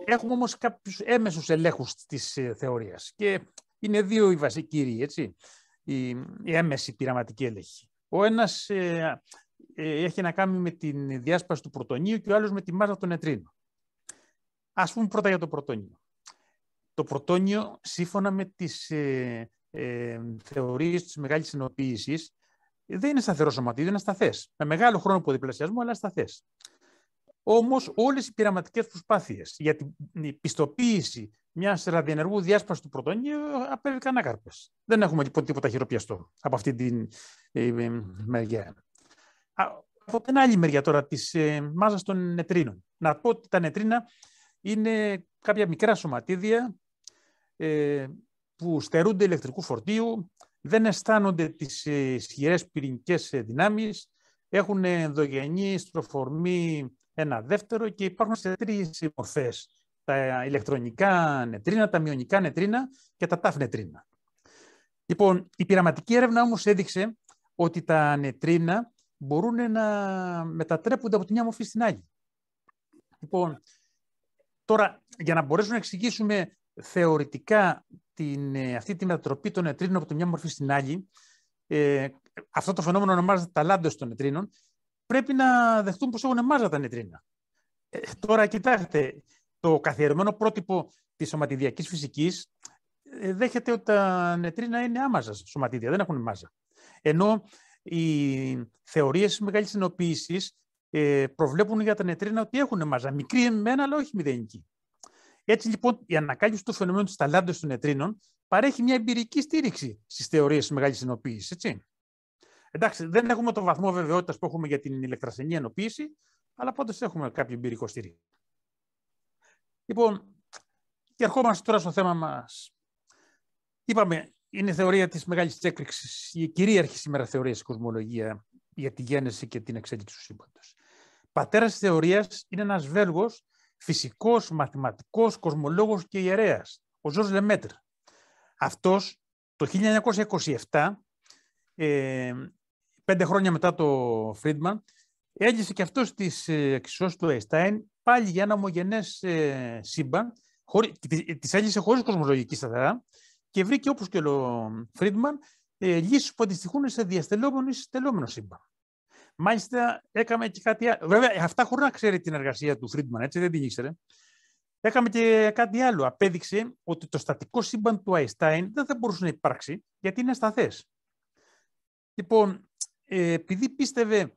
Speaker 1: Έχουμε όμως κάποιους έμεσους ελέγχους της θεωρίας και είναι δύο οι βασικοί κύριοι, έτσι, η έμεση πειραματική έλεγχη. Ο ένας έχει να κάνει με τη διάσπαση του πρωτονίου και ο άλλος με τη μάζα των νετρίνων. Ας πούμε πρώτα για το πρωτόνιο. Το πρωτόνιο, σύμφωνα με τις θεωρίες της μεγάλης ενοποίησης, δεν είναι σταθερό σωματίδιο, είναι ασταθές. Με μεγάλο χρόνο ποδιπλασιασμό, αλλά ασταθές. Όμως όλες οι πειραματικές προσπάθειες για την πιστοποίηση μιας ραδιενεργού διάσπασης του πρωτονίου απέβηκαν άκαρπες. Δεν έχουμε λοιπόν τίποτα χειροπιαστό από αυτή τη μεριά. Από την άλλη μεριά τώρα της μάζας των νετρίνων. Να πω ότι τα νετρίνα είναι κάποια μικρά σωματίδια που στερούνται ηλεκτρικού φορτίου, δεν αισθάνονται τις ισχυρές πυρηνικές δυνάμεις, έχουν ενδογενή στροφορμή 1/2 και υπάρχουν σε 3 μορφές. Τα ηλεκτρονικά νετρίνα, τα μειωνικά νετρίνα και τα ταφ νετρίνα. Λοιπόν, η πειραματική έρευνα όμως έδειξε ότι τα νετρίνα μπορούν να μετατρέπονται από τη μια μορφή στην άλλη. Λοιπόν, τώρα, για να μπορέσουμε να εξηγήσουμε θεωρητικά αυτή τη μετατροπή των νετρίνων από τη μια μορφή στην άλλη, αυτό το φαινόμενο ονομάζεται ταλάντωση των νετρίνων, πρέπει να δεχτούμε πως έχουν μάζα τα νετρίνα. Τώρα, κοιτάξτε, το καθιερωμένο πρότυπο της σωματιδιακής φυσικής δέχεται ότι τα νετρίνα είναι άμαζα σωματίδια, δεν έχουν μάζα. Ενώ οι θεωρίες της μεγάλης ενοποίησης προβλέπουν για τα νετρίνα ότι έχουν μάζα, μικρή μένα, αλλά όχι μηδενική. Έτσι λοιπόν η ανακάλυψη του φαινομένου της ταλάντωσης των νετρίνων παρέχει μια εμπειρική στήριξη στις θεωρίες της μεγάλης ενοποίησης. Έτσι. Εντάξει, δεν έχουμε το βαθμό βεβαιότητας που έχουμε για την ηλεκτρασθενή ενοποίηση, αλλά πάντως έχουμε κάποιο εμπειρικό στήριξη. Λοιπόν, και ερχόμαστε τώρα στο θέμα μας. Είπαμε, είναι η θεωρία της μεγάλης έκρηξης, η κυρίαρχη σήμερα θεωρία στην κοσμολογία για τη γέννηση και την εξέλιξη του σύμπαντος. Πατέρας της θεωρίας είναι ένας Βέλγος, φυσικός, μαθηματικός, κοσμολόγος και ιερέας, ο Ζορζ Λεμέτρ. Αυτός το 1927, 5 χρόνια μετά το Φρίντμαν, έλυσε και αυτός τις εξισώσεις του Αϊνστάιν πάλι για ένα ομογενές σύμπαν, τις έλυσε χωρίς κοσμολογική σταθερά και βρήκε, όπως και ο Φρίντμαν, λύσεις που αντιστοιχούν σε διαστελόμενο ή συστελόμενο σύμπαν. Μάλιστα, έκαμε και κάτι άλλο. Βέβαια, αυτά χωρίς να ξέρει την εργασία του Φρίντμαν, έτσι δεν την ήξερε. Έκαμε και κάτι άλλο. Απέδειξε ότι το στατικό σύμπαν του Αϊνστάιν δεν θα μπορούσε να υπάρξει, γιατί είναι ασταθές. Λοιπόν, επειδή πίστευε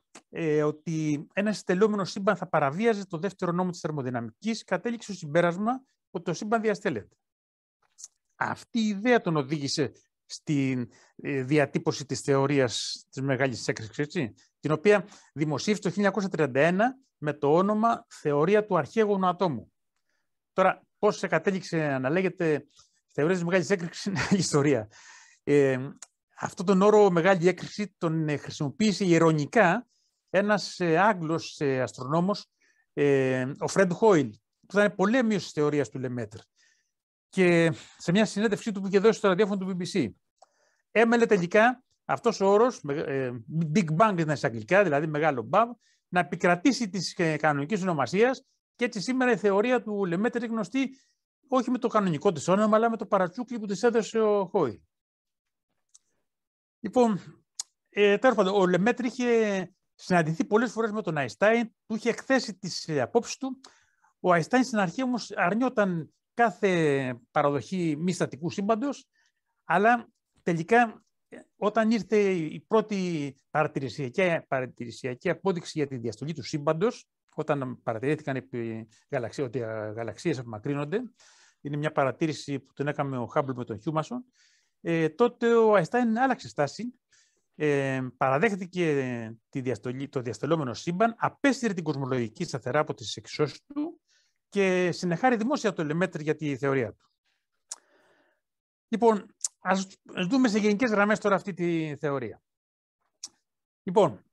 Speaker 1: ότι ένα συστελόμενο σύμπαν θα παραβίαζε το δεύτερο νόμο της θερμοδυναμικής, κατέληξε στο συμπέρασμα ότι το σύμπαν διαστέλλεται. Αυτή η ιδέα τον οδήγησε στην διατύπωση της θεωρίας της μεγάλης έκρηξης, έτσι, την οποία δημοσίευσε το 1931 με το όνομα Θεωρία του Αρχαίγωνου Ατόμου. Τώρα, πώς κατέληξε να λέγεται Θεωρία της μεγάλης έκρηξης είναι άλλη ιστορία. Αυτό τον όρο μεγάλη έκρηξη τον χρησιμοποίησε ειρωνικά ένας Άγγλος αστρονόμος, ο Φρεντ Χόιλ, που ήταν πολέμιος της θεωρίας του Λεμέτρ. Και σε μια συνέντευξή του που είχε δώσει στο ραδιόφωνο του BBC, έμελε τελικά αυτός ο όρος, Big Bang είναι στα αγγλικά, δηλαδή μεγάλο μπαμ, να επικρατήσει της κανονικής ονομασίας και έτσι σήμερα η θεωρία του Λεμέτρ είναι γνωστή όχι με το κανονικό της όνομα, αλλά με το παρατσούκλι που της έδωσε ο Χόιλ. Λοιπόν, τέλος πάντων, ο Λεμέτρ είχε συναντηθεί πολλές φορές με τον Αϊνστάιν, του είχε εκθέσει τις απόψεις του. Ο Αϊνστάιν στην αρχή όμως αρνιόταν κάθε παραδοχή μη στατικού σύμπαντος, αλλά τελικά όταν ήρθε η πρώτη παρατηρησιακή απόδειξη για τη διαστολή του σύμπαντος, όταν παρατηρήθηκαν ότι οι γαλαξίες απομακρύνονται, είναι μια παρατήρηση που την έκαμε ο Χάμπλ με τον Χιούμασον, τότε ο Αϊνστάιν άλλαξε στάση, παραδέχτηκε το διαστολόμενο σύμπαν, απέσυρε την κοσμολογική σταθερά από τις εξώσεις του και συνεχάρει δημόσια το Λεμέτρ για τη θεωρία του. Λοιπόν, ας δούμε σε γενικές γραμμές τώρα αυτή τη θεωρία. Λοιπόν,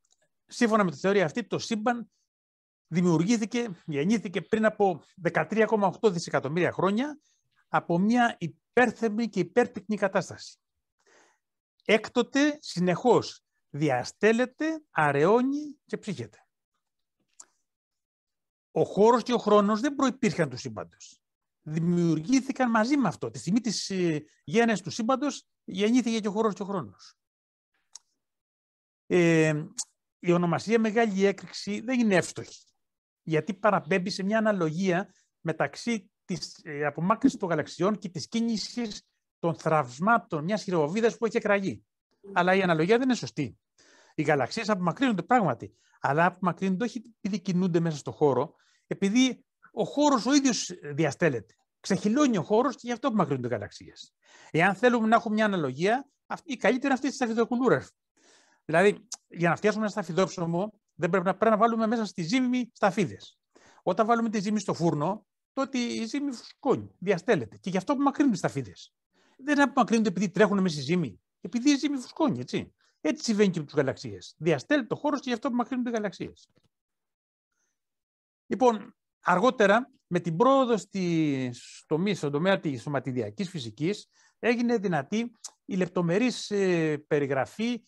Speaker 1: σύμφωνα με τη θεωρία αυτή, το σύμπαν γεννήθηκε πριν από 13,8 δισεκατομμύρια χρόνια από μια υπέρθερμη και υπέρπυκνη κατάσταση. Έκτοτε συνεχώς διαστέλλεται, αραιώνει και ψύχεται. Ο χώρος και ο χρόνος δεν προϋπήρχαν του σύμπαντος. Δημιουργήθηκαν μαζί με αυτό. Τη στιγμή της γέννησης του σύμπαντος γεννήθηκε και ο χώρος και ο χρόνος. Η ονομασία Μεγάλη Έκρηξη δεν είναι εύστοχη, γιατί παραπέμπει σε μια αναλογία μεταξύ της απομάκρυνσης των γαλαξιών και της κίνησης των θραυσμάτων μιας χειροβίδας που έχει εκραγεί. Αλλά η αναλογία δεν είναι σωστή. Οι γαλαξίες απομακρύνονται πράγματι, αλλά απομακρύνονται όχι επειδή κινούνται μέσα στο χώρο, επειδή ο χώρος ο ίδιος διαστέλλεται. Ξεχυλώνει ο χώρος και γι' αυτό απομακρύνονται οι γαλαξίες. Εάν θέλουμε να έχουμε μια αναλογία, η καλύτερη είναι αυτή τη σταφιδοκουλούρα. Δηλαδή, για να φτιάξουμε ένα σταφιδόψωμο, δεν πρέπει να βάλουμε μέσα στη ζύμη σταφίδες. Όταν βάλουμε τη ζύμη στο φούρνο, τότε η ζύμη φουσκώνει, διαστέλλεται. Και γι' αυτό απομακρύνονται οι σταφίδες. Δεν απομακρύνονται επειδή τρέχουν μέσα στη ζύμη, επειδή η ζύμη φουσκώνει, έτσι. Έτσι συμβαίνει και με τους γαλαξίες. Διαστέλλεται ο χώρος και γι' αυτό απομακρύνονται οι γαλαξίες. Λοιπόν, αργότερα, με την πρόοδο στον τομέα της σωματιδιακής φυσικής, έγινε δυνατή η λεπτομερής περιγραφή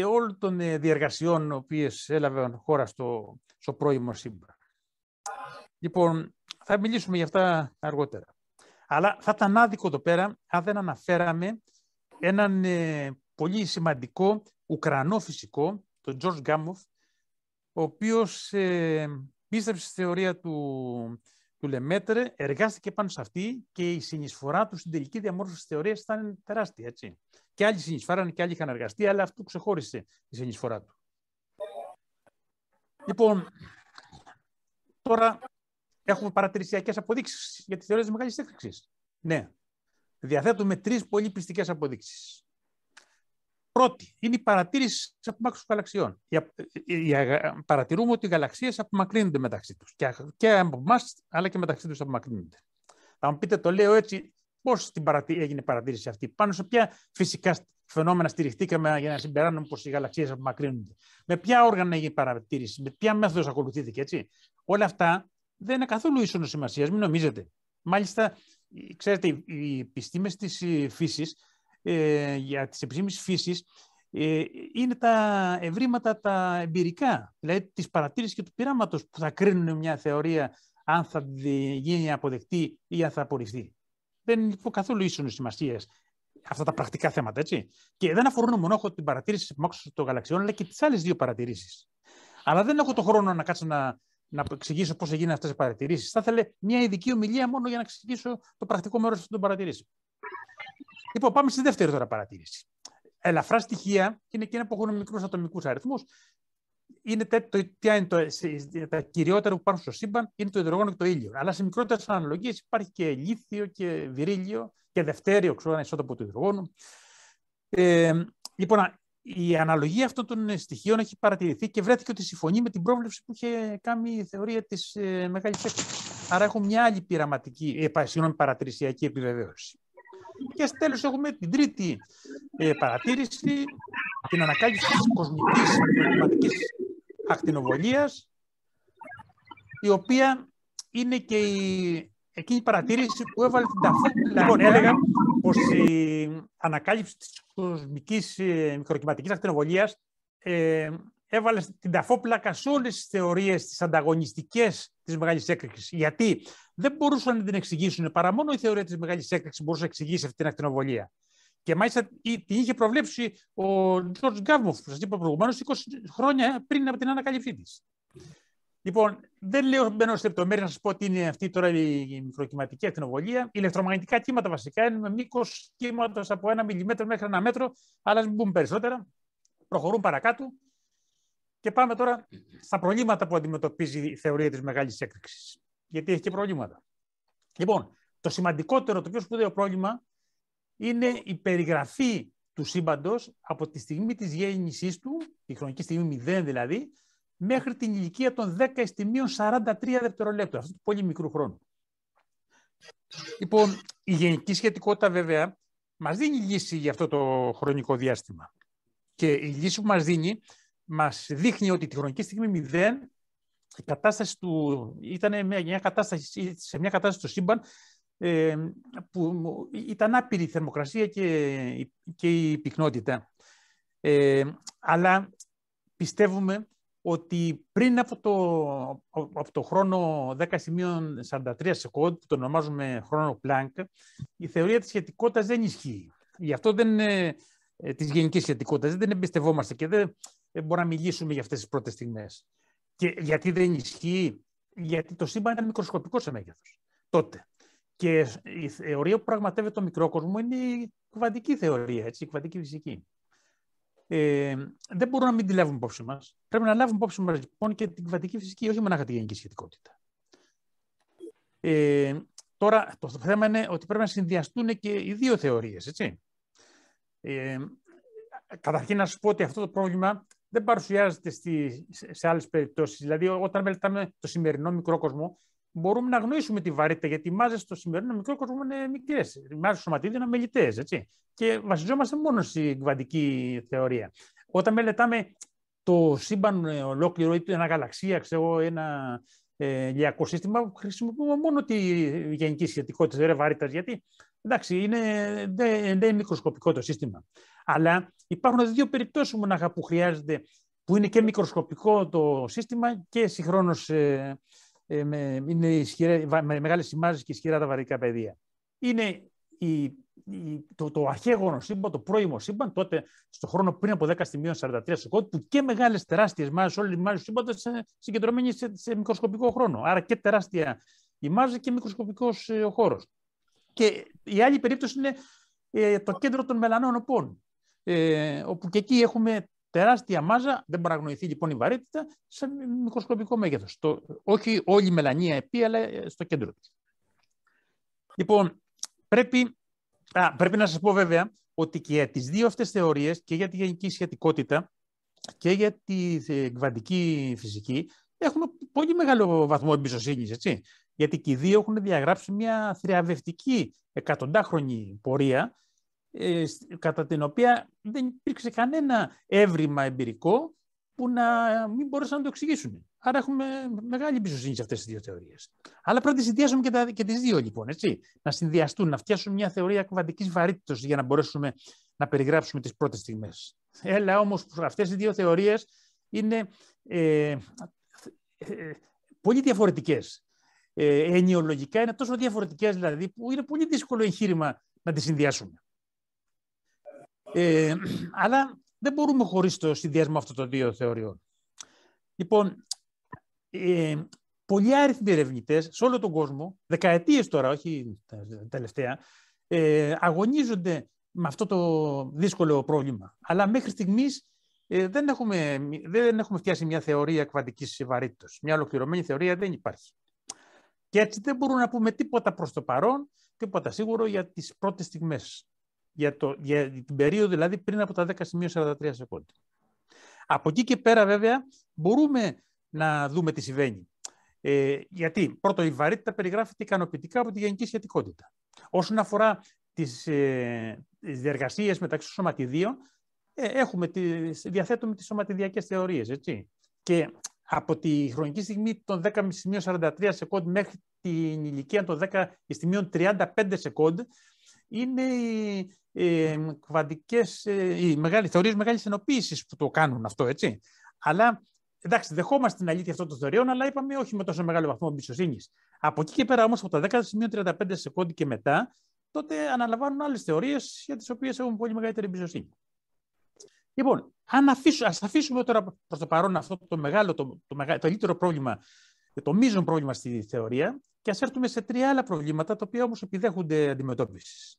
Speaker 1: όλων των διεργασιών οι οποίες έλαβαν χώρα στο πρώιμο σύμπαν. Λοιπόν, θα μιλήσουμε για αυτά αργότερα. Αλλά θα ήταν άδικο εδώ πέρα αν δεν αναφέραμε έναν πολύ σημαντικό Ουκρανό φυσικό, τον Τζορτζ Γκάμοφ, ο οποίος πίστεψε στη θεωρία του Λεμέτρ, εργάστηκε πάνω σε αυτή και η συνεισφορά του στην τελική διαμόρφωση της θεωρίας ήταν τεράστια, έτσι. Και άλλοι συνεισφέρανε και άλλοι είχαν εργαστεί, αλλά αυτού ξεχώρισε η συνεισφορά του. Λοιπόν, τώρα έχουμε παρατηρησιακές αποδείξεις για τη θεωρία της Μεγάλης Έκρηξης. Ναι, διαθέτουμε 3 πολύ πιστικές αποδείξεις. Πρώτη, είναι η παρατήρηση της απομάκρυνσης των γαλαξιών. Παρατηρούμε ότι οι γαλαξίες απομακρύνονται μεταξύ τους. Και από εμάς, αλλά και μεταξύ τους απομακρύνονται. Θα μου πείτε, το λέω έτσι, πώς έγινε η παρατήρηση αυτή, πάνω σε ποια φυσικά φαινόμενα στηριχτήκαμε για να συμπεράνουμε πως οι γαλαξίες απομακρύνονται. Με ποια όργανα έγινε η παρατήρηση, με ποια μέθοδος ακολουθήθηκε, έτσι. Όλα αυτά δεν είναι καθόλου ίσονος σημασίας, μην νομίζετε. Μάλιστα, ξέρετε, οι επιστήμες της φύσης, για τις επιστήμες φύσης, είναι τα ευρήματα τα εμπειρικά, δηλαδή της παρατήρησης και του πειράματος που θα κρίνουν μια θεωρία αν θα γίνει αποδεκτή ή αν θα απορριφθεί. Δεν είναι καθόλου ίσονος σημασίας αυτά τα πρακτικά θέματα, έτσι. Και δεν αφορούν μονάχο την παρατήρηση της απομάκρυνσης των γαλαξιών, αλλά και τις άλλες 2 παρατηρήσεις. Αλλά δεν έχω το χρόνο να κάτσω να εξηγήσω πώς έγιναν αυτές οι παρατηρήσεις. Θα ήθελα μια ειδική ομιλία μόνο για να εξηγήσω το πρακτικό μέρος αυτών των παρατηρήσεων. Λοιπόν, πάμε στη δεύτερη τώρα παρατήρηση. Ελαφρά στοιχεία είναι εκείνα που έχουν μικρούς ατομικούς αριθμούς. Είναι τα κυριότερα που υπάρχουν στο σύμπαν, είναι το υδρογόνο και το ήλιο. Αλλά σε μικρότερες αναλογίες υπάρχει και λίθιο και βυρίλιο και δευτέριο, ξέρω, ένα ισότοπο του υδρογόνου. Λοιπόν, η αναλογία αυτών των στοιχείων έχει παρατηρηθεί και βρέθηκε ότι συμφωνεί με την πρόβλεψη που είχε κάνει η θεωρία της Μεγάλης Έκρηξης. Άρα έχουμε μια άλλη παρατηρησιακή επιβεβαίωση. Και τέλος έχουμε την τρίτη παρατήρηση, την ανακάλυψη της κοσμικής μικροκλιματικής ακτινοβολίας, η οποία είναι και εκείνη η παρατήρηση που έβαλε την ταφόπλακα. Λοιπόν, έλεγα πως η ανακάλυψη της κοσμικής μικροκλιματικής ακτινοβολίας έβαλε την ταφόπλακα σε όλες τις θεωρίες τις ανταγωνιστικές της Μεγάλης Έκρηξης. Γιατί δεν μπορούσαν να την εξηγήσουν, παρά μόνο η θεωρία της Μεγάλης Έκρηξης μπορούσε να εξηγήσει αυτή την ακτινοβολία. Και μάλιστα την είχε προβλέψει ο Τζορτζ Γκάμοφ, που σας είπα προηγουμένως, 20 χρόνια πριν από την ανακάλυψή της. Λοιπόν, δεν μπαίνω σε λεπτομέρειες να σας πω ότι είναι αυτή τώρα η μικροκυματική ακτινοβολία. Ηλεκτρομαγνητικά κύματα βασικά είναι με μήκος κύματος από 1 μιλιμέτρο μέχρι 1 μέτρο, αλλά μην πούμε περισσότερα. Προχωρούν παρακάτω. Και πάμε τώρα στα προβλήματα που αντιμετωπίζει η θεωρία της μεγάλης έκρηξης. Γιατί έχει και προβλήματα. Λοιπόν, το σημαντικότερο, το πιο σπουδαίο πρόβλημα είναι η περιγραφή του σύμπαντος από τη στιγμή της γέννησής του, τη χρονική στιγμή 0 δηλαδή, μέχρι την ηλικία των 10 εις 43 δευτερολέπτων, αυτού του πολύ μικρού χρόνου. Λοιπόν, η γενική σχετικότητα βέβαια μας δίνει λύση για αυτό το χρονικό διάστημα. Και η λύση που μας δίνει μας δείχνει ότι τη χρονική στιγμή 0 η κατάσταση του ήταν σε μια κατάσταση στο σύμπαν που ήταν άπειρη η θερμοκρασία και η πυκνότητα. Αλλά πιστεύουμε ότι πριν από το χρόνο 10 43 σεκόντ, που το ονομάζουμε χρόνο Πλάνκ, η θεωρία της σχετικότητας δεν ισχύει. Γι' αυτό της γενικής σχετικότητας δεν εμπιστευόμαστε και δεν μπορούμε να μιλήσουμε για αυτές τις πρώτες στιγμές. Και γιατί δεν ισχύει? Γιατί το σύμπαν ήταν μικροσκοπικό σε μέγεθος τότε. Και η θεωρία που πραγματεύεται το μικρόκοσμο είναι η κβαντική θεωρία, η κβαντική φυσική. Δεν μπορούμε να μην τη λάβουμε υπόψη μας. Πρέπει να λάβουμε υπόψη μας λοιπόν και την κβαντική φυσική, όχι μόνο τη γενική σχετικότητα. Τώρα το θέμα είναι ότι πρέπει να συνδυαστούν και οι δύο θεωρίες, έτσι. Καταρχήν να σας πω ότι αυτό το πρόβλημα δεν παρουσιάζεται σε άλλες περιπτώσεις. Δηλαδή, όταν μελετάμε το σημερινό μικρόκοσμο, μπορούμε να αγνοήσουμε τη βαρύτητα, γιατί οι μάζες στο σημερινό μικρόκοσμο είναι μικρές. Οι μάζες στο σωματίδιο είναι αμεληταίες, έτσι. Και βασιζόμαστε μόνο στην κβαντική θεωρία. Όταν μελετάμε το σύμπαν ολόκληρο, ή ένα γαλαξία, ξέρω, ένα ηλιακό σύστημα, χρησιμοποιούμε μόνο τη γενική σχετικότητα της βαρύτητας, γιατί εντάξει, δεν είναι μικροσκοπικό το σύστημα. Αλλά υπάρχουν δύο περιπτώσεις μονάχα που χρειάζεται, που είναι και μικροσκοπικό το σύστημα και συγχρόνως είναι με μεγάλες σημάζες και ισχυρά τα βαρικά πεδία. Είναι το αρχαίγωνο σύμπαν, το πρώιμο σύμπαν, τότε στον χρόνο πριν από 10 στη μείον 43 σεκόντ, που και μεγάλες τεράστιες μάζες, όλες οι μάζες του σύμπαντος συγκεντρωμένοι σε μικροσκοπικό χρόνο. Άρα και τεράστια η μάζα και μικροσκοπικός ο χώρος. Και η άλλη περίπτωση είναι το κέντρο των μελανών οπών, όπου και εκεί έχουμε τεράστια μάζα, δεν μπορεί να αγνοηθεί λοιπόν η βαρύτητα, σε μικροσκοπικό μέγεθος. Όχι όλη η μελανία επί, αλλά στο κέντρο του. Λοιπόν, πρέπει να σας πω βέβαια ότι και για τις δύο αυτές θεωρίες, και για τη γενική σχετικότητα και για τη κβαντική φυσική, έχουμε πολύ μεγάλο βαθμό εμπιστοσύνης, έτσι. Γιατί και οι δύο έχουν διαγράψει μια θριαμβευτική εκατοντάχρονη πορεία, κατά την οποία δεν υπήρξε κανένα έβριμα εμπειρικό που να μην μπορούσαν να το εξηγήσουν. Άρα έχουμε μεγάλη εμπιστοσύνη σε αυτές τις δύο θεωρίες. Αλλά πρέπει να συνδυάσουμε και τις δύο, λοιπόν, έτσι. Να συνδυαστούν, να φτιάσουν μια θεωρία κβαντικής βαρύτητας για να μπορέσουμε να περιγράψουμε τις πρώτες στιγμές. Έλα όμως, αυτές οι δύο θεωρίες είναι πολύ διαφορετικές. Ενιολογικά είναι τόσο διαφορετικές, δηλαδή, που είναι πολύ δύσκολο εγχείρημα να τις συνδυάσουμε. Αλλά δεν μπορούμε χωρίς το συνδυασμό αυτών των δύο θεωριών. Λοιπόν, πολλοί άριθμοι ερευνητές σε όλο τον κόσμο, δεκαετίες τώρα, όχι τελευταία, αγωνίζονται με αυτό το δύσκολο πρόβλημα. Αλλά μέχρι στιγμής δεν έχουμε φτιάσει μια θεωρία κβαντικής βαρύτητας. Μια ολοκληρωμένη θεωρία δεν υπάρχει. Και έτσι δεν μπορούμε να πούμε τίποτα προς το παρόν, τίποτα σίγουρο για τις πρώτες στιγμές. Για την περίοδο δηλαδή πριν από τα 10-43 σεκόντ. Από εκεί και πέρα βέβαια μπορούμε να δούμε τι συμβαίνει. Γιατί πρώτον η βαρύτητα περιγράφεται ικανοποιητικά από τη γενική σχετικότητα. Όσον αφορά τις διεργασίες μεταξύ των σωματιδίων, διαθέτουμε τις σωματιδιακές θεωρίες, έτσι. Και από τη χρονική στιγμή των 10-43 σεκόντ μέχρι την ηλικία των 10-35 σεκόντ είναι οι κβαντικές, οι θεωρίες μεγάλης ενοποίησης που το κάνουν αυτό, έτσι. Αλλά, εντάξει, δεχόμαστε την αλήθεια αυτών των θεωριών, αλλά είπαμε όχι με τόσο μεγάλο βαθμό εμπιστοσύνης. Από εκεί και πέρα όμως, από τα 10-35 σεκόντ και μετά, τότε αναλαμβάνουν άλλες θεωρίες για τις οποίες έχουν πολύ μεγαλύτερη εμπιστοσύνη. Λοιπόν, ας αφήσουμε τώρα προς το παρόν αυτό το καλύτερο πρόβλημα, το μείζον πρόβλημα στη θεωρία και ας έρθουμε σε 3 άλλα προβλήματα, τα οποία όμως επιδέχονται αντιμετώπιση.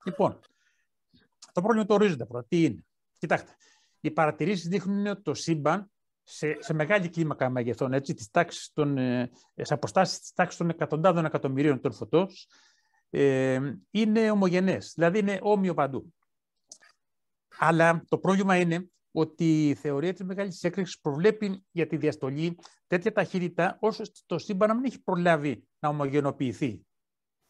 Speaker 1: Λοιπόν, το πρόβλημα το ορίζοντα πρώτα. Τι είναι? Κοιτάξτε, οι παρατηρήσεις δείχνουν ότι το σύμπαν σε μεγάλη κλίμακα μεγεθών, έτσι, σε αποστάσεις της τάξης των εκατοντάδων εκατομμυρίων των φωτός, είναι ομογενές, δηλαδή είναι όμοιο παντού. Αλλά το πρόβλημα είναι ότι η θεωρία της μεγάλης έκρηξης προβλέπει για τη διαστολή τέτοια ταχύτητα όσο το σύμπαν να μην έχει προλάβει να ομογενοποιηθεί.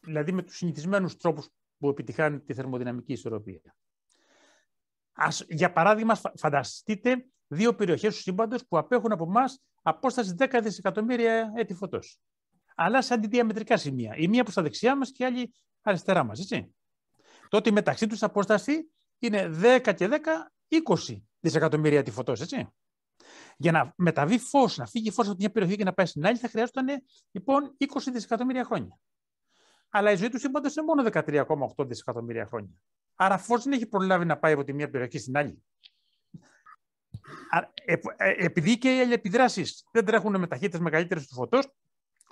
Speaker 1: Δηλαδή με τους συνηθισμένους τρόπους που επιτυχάνει τη θερμοδυναμική ισορροπία. Για παράδειγμα, φανταστείτε 2 περιοχές του σύμπαντος που απέχουν από εμάς απόσταση 10 δισεκατομμύρια έτη φωτός. Αλλά σε αντιδιαμετρικά σημεία. Η μία προς τα δεξιά μας και η άλλη αριστερά μας. Έτσι. Τότε μεταξύ τους απόσταση είναι 10 και 10, 20 δισεκατομμύρια έτη φωτός. Έτσι. Για να μεταβεί φως, να φύγει φως από μια περιοχή και να πάει στην άλλη, θα χρειάζονταν λοιπόν 20 δισεκατομμύρια χρόνια. Αλλά η ζωή του σύμπαντος είναι μόνο 13,8 δισεκατομμύρια χρόνια. Άρα φως δεν έχει προλάβει να πάει από τη μία περιοχή στην άλλη. Επειδή και οι αλληλεπιδράσεις δεν τρέχουν με ταχύτητες μεγαλύτερες του φωτός,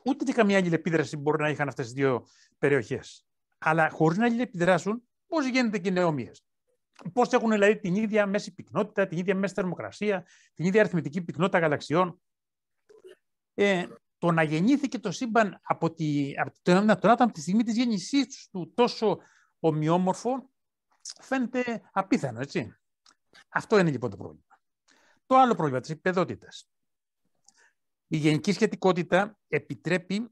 Speaker 1: ούτε και καμία αλληλεπίδραση μπορεί να είχαν αυτές τις 2 περιοχές. Αλλά χωρίς να αλληλεπιδράσουν, πώς γίνεται και είναι όμοιες? Πώς έχουν δηλαδή την ίδια μέση πυκνότητα, την ίδια μέση θερμοκρασία, την ίδια αριθμητική πυκνότητα γαλαξιών? Το να γεννήθηκε το σύμπαν από τον άτομο τη στιγμή της γέννησής του τόσο ομοιόμορφο φαίνεται απίθανο, έτσι. Αυτό είναι λοιπόν το πρόβλημα. Το άλλο πρόβλημα της επιδότητας. Η γενική σχετικότητα επιτρέπει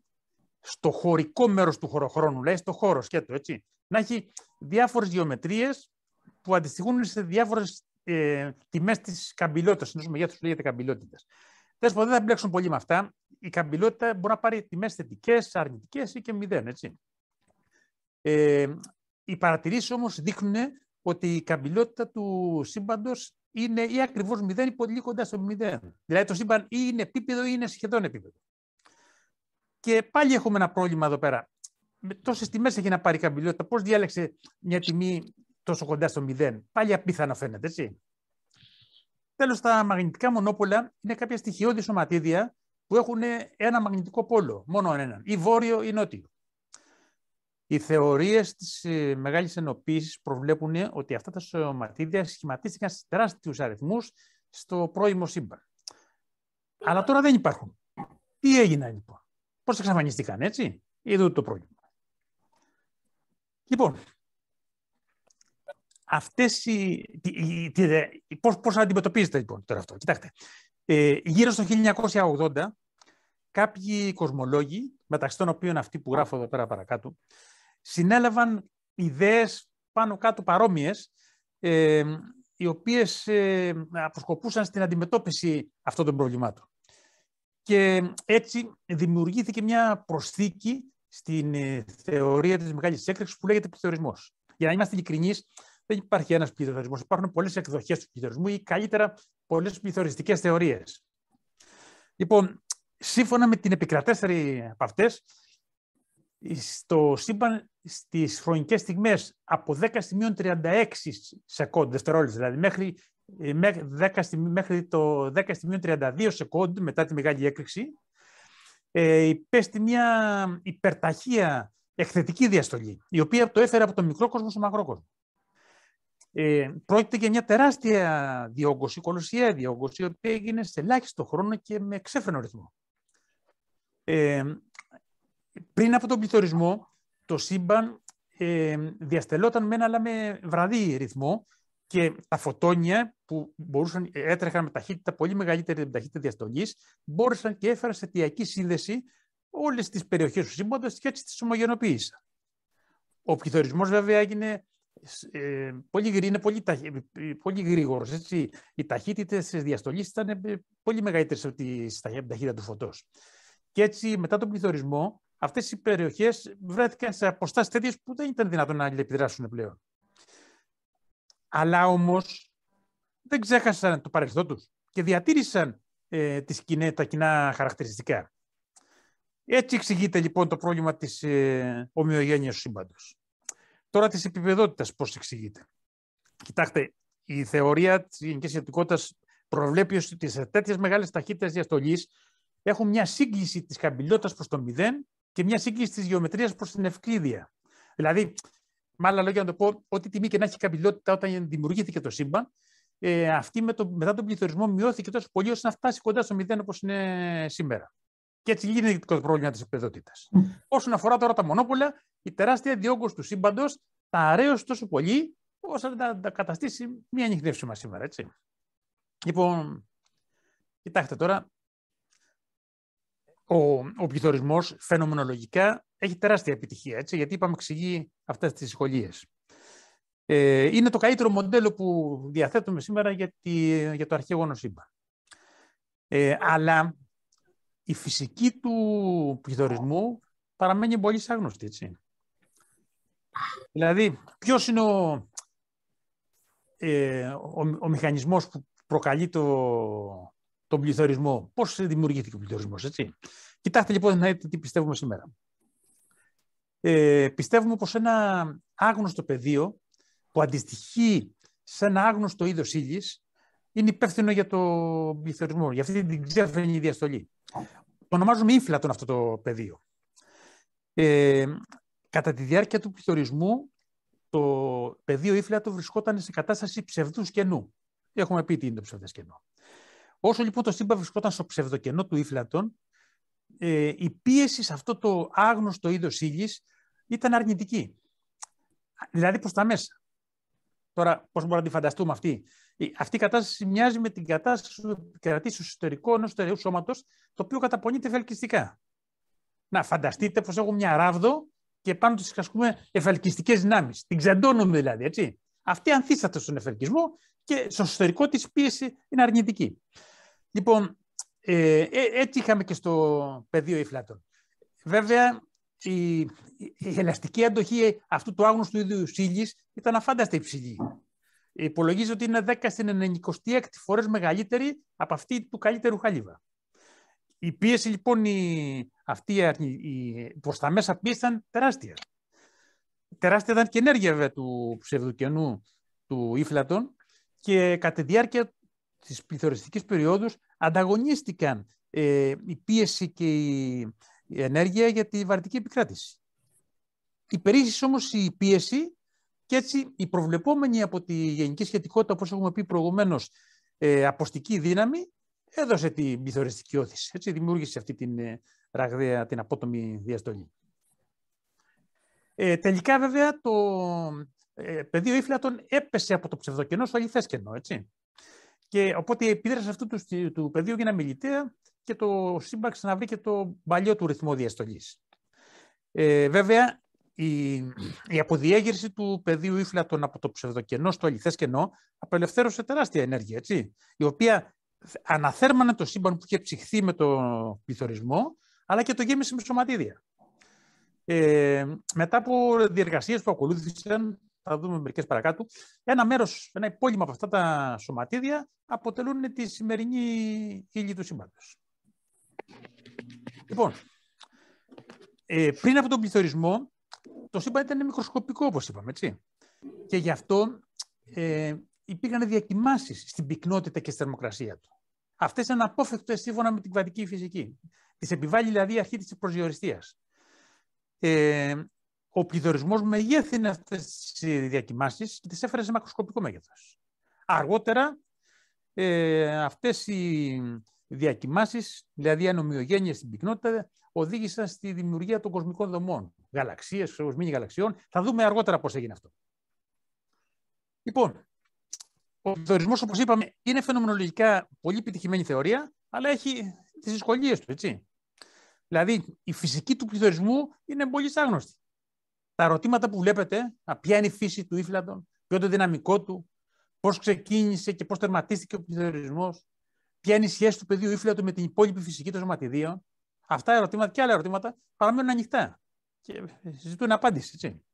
Speaker 1: στο χωρικό μέρος του χωροχρόνου, δηλαδή στο χώρο σκέτο, έτσι, να έχει διάφορες γεωμετρίες που αντιστοιχούν σε διάφορες τιμές της καμπυλότητας, ενός μεγέθους που λέγεται καμπυλότητας. Δεν θα μπλέξουν πολύ με αυτά. Η καμπυλότητα μπορεί να πάρει τιμές θετικές, αρνητικές ή και 0, έτσι. Οι παρατηρήσεις όμως δείχνουν ότι η καμπυλότητα του σύμπαντος είναι ή ακριβώς 0 ή πολύ κοντά στο 0. Δηλαδή το σύμπαν ή είναι επίπεδο ή είναι σχεδόν επίπεδο. Και πάλι έχουμε ένα πρόβλημα εδώ πέρα. Με τόσες τιμές έχει να πάρει η καμπυλότητα. Πώς διάλεξε μια τιμή τόσο κοντά στο 0? Πάλι απίθανο φαίνεται, έτσι. Τέλος, τα μαγνητικά μονόπολα είναι κάποια στοιχειώδη σωματίδια που έχουν ένα μαγνητικό πόλο, μόνο έναν, ή βόρειο ή νότιο. Οι θεωρίες της μεγάλης ενοποίησης προβλέπουν ότι αυτά τα σωματίδια σχηματίστηκαν σε τεράστιους αριθμούς στο πρώιμο σύμπαν. Αλλά τώρα δεν υπάρχουν. Τι έγιναν λοιπόν? Πώς εξαφανίστηκαν, έτσι? Εδώ το πρόβλημα. Λοιπόν, πώς αντιμετωπίζετε λοιπόν τώρα αυτό? Κοιτάξτε, γύρω στο 1980, κάποιοι κοσμολόγοι, μεταξύ των οποίων αυτοί που γράφω εδώ πέρα παρακάτω, συνέλαβαν ιδέες πάνω κάτω παρόμοιες, οι οποίες αποσκοπούσαν στην αντιμετώπιση αυτών των προβλημάτων. Και έτσι δημιουργήθηκε μια προσθήκη στην θεωρία της μεγάλης έκρηξης που λέγεται πληθωρισμός. Για να είμαστε ειλικρινείς, δεν υπάρχει ένας πληθωρισμός. Υπάρχουν πολλές εκδοχές του πληθωρισμού ή καλύτερα πολλές πληθωριστικές θεωρίες. Λοιπόν, σύμφωνα με την επικρατέστερη από αυτές, στο σύμπαν στις χρονικές στιγμές από 10 στη μείον 36 σεκόντ, δευτερόλεπτες δηλαδή, μέχρι το 10 στη μείον 32 σεκόντ μετά τη μεγάλη έκρηξη, υπέστη μια υπερταχεία εκθετική διαστολή, η οποία το έφερε από το μικρό κόσμο στο μακρό κόσμο. Πρόκειται για μια τεράστια διόγκωση, κολοσιαία διόγκωση, η οποία έγινε σε ελάχιστο χρόνο και με εξέφρενο ρυθμό. Πριν από τον πληθωρισμό, το σύμπαν διαστελόταν με ένα αλλά με βραδύ ρυθμό και τα φωτόνια που έτρεχαν με ταχύτητα πολύ μεγαλύτερη από την ταχύτητα διαστολής μπόρεσαν και έφεραν σε αιτιακή σύνδεση όλες τις περιοχές του σύμπαντος και έτσι τις ομογενοποίησαν. Ο πληθωρισμός βέβαια έγινε πολύ γρήγορος. Έτσι. Οι ταχύτητες της διαστολής ήταν πολύ μεγαλύτερες από την ταχύτητα του φωτός. Και έτσι μετά τον πληθωρισμό αυτές οι περιοχές βρέθηκαν σε αποστάσεις τέτοιες που δεν ήταν δυνατόν να αλληλεπιδράσουν πλέον. Αλλά όμως δεν ξέχασαν το παρελθόν τους και διατήρησαν τα κοινά χαρακτηριστικά. Έτσι εξηγείται λοιπόν το πρόβλημα της ομοιογένειας του σύμπαντος. Τώρα της επίπεδότητας πώς εξηγείται? Κοιτάξτε, η θεωρία της γενικής σχετικότητας προβλέπει ότι σε τέτοιες μεγάλες ταχύτητες διαστολής έχουν μια σύγκληση της χαμηλότητας προς το 0 και μια σύγκληση της γεωμετρίας προς την ευκλίδια. Δηλαδή, με άλλα λόγια να το πω, ό,τι τιμή και να έχει χαμηλότητα όταν δημιουργήθηκε το σύμπαν, αυτή μετά τον πληθωρισμό μειώθηκε τόσο πολύ ώστε να φτάσει κοντά στο 0 όπως είναι σήμερα. Και έτσι λύνεται το πρόβλημα της επεδότητας. Όσον αφορά τώρα τα μονόπολα, η τεράστια διόγκωση του σύμπαντος τα αραίωσε τόσο πολύ ώστε να τα καταστήσει μία ανιχνεύσιμα σήμερα. Έτσι. Λοιπόν, κοιτάξτε τώρα, ο πληθωρισμός φαινομενολογικά έχει τεράστια επιτυχία, έτσι, γιατί είπαμε εξηγεί αυτές τις σχολίες. Είναι το καλύτερο μοντέλο που διαθέτουμε σήμερα για το αρχαίγωνο σύμπαν. Αλλά η φυσική του πληθωρισμού παραμένει πολύ άγνωστη, έτσι. Δηλαδή, ποιος είναι ο μηχανισμός που προκαλεί τον πληθωρισμό, πώς δημιουργήθηκε ο πληθωρισμός, έτσι. Κοιτάξτε λοιπόν να δείτε τι πιστεύουμε σήμερα. Πιστεύουμε πως ένα άγνωστο πεδίο που αντιστοιχεί σε ένα άγνωστο είδος ύλης είναι υπεύθυνο για τον πληθωρισμό, για αυτή την ξέφρενη διαστολή. Το ονομάζουμε ύφλατον αυτό το πεδίο. Κατά τη διάρκεια του πληθωρισμού, το πεδίο ύφλατο βρισκόταν σε κατάσταση ψευδούς κενού. Έχουμε πει τι είναι το ψευδές κενό. Όσο λοιπόν το σύμπαν βρισκόταν στο ψευδοκενό του ύφλατον, η πίεση σε αυτό το άγνωστο είδος ύλης ήταν αρνητική. Δηλαδή προς τα μέσα. Τώρα, πώς μπορούμε να τη φανταστούμε αυτή. Αυτή η κατάσταση μοιάζει με την κατάσταση που επικρατεί στο εσωτερικό ενός στερεού σώματος, το οποίο καταπονείται εφελκυστικά. Να φανταστείτε πως έχουμε μια ράβδο και πάνω τους ασκούμε εφελκυστικές δυνάμεις. Την ξεντώνουμε δηλαδή, έτσι. Αυτή ανθίσταται στον εφελκυσμό και στο εσωτερικό της πίεση είναι αρνητική. Λοιπόν, έτσι είχαμε και στο πεδίο υφλάτων. Βέβαια, η ελαστική αντοχή αυτού του άγνωστου είδους ύλης ήταν αφάνταστα υψηλή. Υπολογίζει ότι είναι 10 στην 96η φορές μεγαλύτερη από αυτή του καλύτερου χάλιβα. Η πίεση λοιπόν προς τα μέσα πίεση ήταν τεράστια. Τεράστια ήταν και η ενέργεια βέβαια του ψευδοκενού του ύφλατον και κατά τη διάρκεια της πληθωριστικής περίοδου ανταγωνίστηκαν η πίεση και η ενέργεια για τη βαρυτική επικράτηση. Υπερίσχυσε όμως η πίεση και έτσι η προβλεπόμενη από τη γενική σχετικότητα, όπως έχουμε πει προηγουμένως, αποστική δύναμη, έδωσε την πληθωριστική όθηση. Έτσι δημιούργησε αυτή την ραγδαία, την απότομη διαστολή. Τελικά βέβαια το πεδίο ύφλατον έπεσε από το ψευδοκενό στο αληθές κενό, έτσι. Και οπότε η επίδραση αυτού του πεδίου έγινε αμιλητέα και το σύμπαν ξαναβρήκε το παλιό του ρυθμό διαστολής. Βέβαια, η αποδιέγερση του πεδίου ύφλατον από το ψευδοκενό στο αληθές κενό απελευθέρωσε τεράστια ενέργεια, έτσι, η οποία αναθέρμανε το σύμπαν που είχε ψυχθεί με τον πληθωρισμό, αλλά και το γέμισε με σωματίδια. Μετά από διεργασίες που ακολούθησαν, θα δούμε μερικές παρακάτω, ένα υπόλοιπο από αυτά τα σωματίδια αποτελούν τη σημερινή ύλη του σύμπαντος. Λοιπόν, πριν από τον πληθωρισμό, το σύμπαν ήταν μικροσκοπικό, όπως είπαμε, έτσι. Και γι' αυτό υπήρχαν διακοιμάσεις στην πυκνότητα και στη θερμοκρασία του. Αυτές είναι αναπόφευκτες σύμφωνα με την κβαντική φυσική. Τις επιβάλλει δηλαδή η αρχή της προσδιοριστίας. Ο πληθωρισμός μεγέθυνε αυτές τις διακοιμάσεις και τις έφερε σε μακροσκοπικό μέγεθος. Αργότερα, αυτές οι διακοιμάσεις, δηλαδή η ανομοιογένεια στην πυκνότητα, οδήγησαν στη δημιουργία των κοσμικών δομών. Γαλαξίες, μίνι γαλαξιών. Θα δούμε αργότερα πώς έγινε αυτό. Λοιπόν, ο πληθωρισμός, όπως είπαμε, είναι φαινομενολογικά πολύ επιτυχημένη θεωρία, αλλά έχει τις δυσκολίες του, έτσι. Δηλαδή, η φυσική του πληθωρισμού είναι πολύ άγνωστη. Τα ερωτήματα που βλέπετε, ποια είναι η φύση του ύφλατον, ποιο είναι το δυναμικό του, πώς ξεκίνησε και πώς τερματίστηκε ο πληθωρισμός, ποια είναι η σχέση του πεδίου ύφλατου με την υπόλοιπη φυσική των σωματιδίων, αυτά ερωτήματα και άλλα ερωτήματα παραμένουν ανοιχτά και ζητούν απάντηση, έτσι.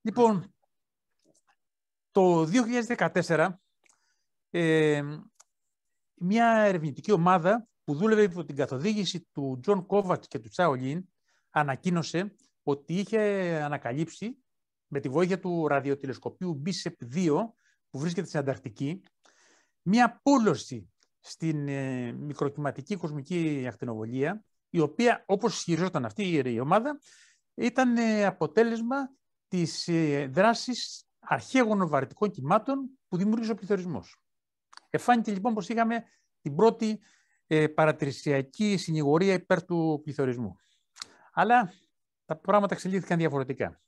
Speaker 1: Λοιπόν, το 2014, μια ερευνητική ομάδα που δούλευε υπό την καθοδήγηση του Τζον Κόβατς και του Τσάο Λιν ανακοίνωσε ότι είχε ανακαλύψει με τη βοήθεια του ραδιοτηλεσκοπίου BISEP 2 που βρίσκεται στην Ανταρκτική, μία πόλωση στην μικροκλιματική κοσμική ακτινοβολία, η οποία, όπως ισχυριζόταν αυτή η ομάδα, ήταν αποτέλεσμα της δράσης αρχαίγωνων βαρυτικών κυμάτων που δημιούργησε ο πληθωρισμός. Εφάνηκε λοιπόν πως είχαμε την πρώτη παρατηρησιακή συνηγορία υπέρ του πληθωρισμού. Αλλά τα πράγματα εξελίχθηκαν διαφορετικά.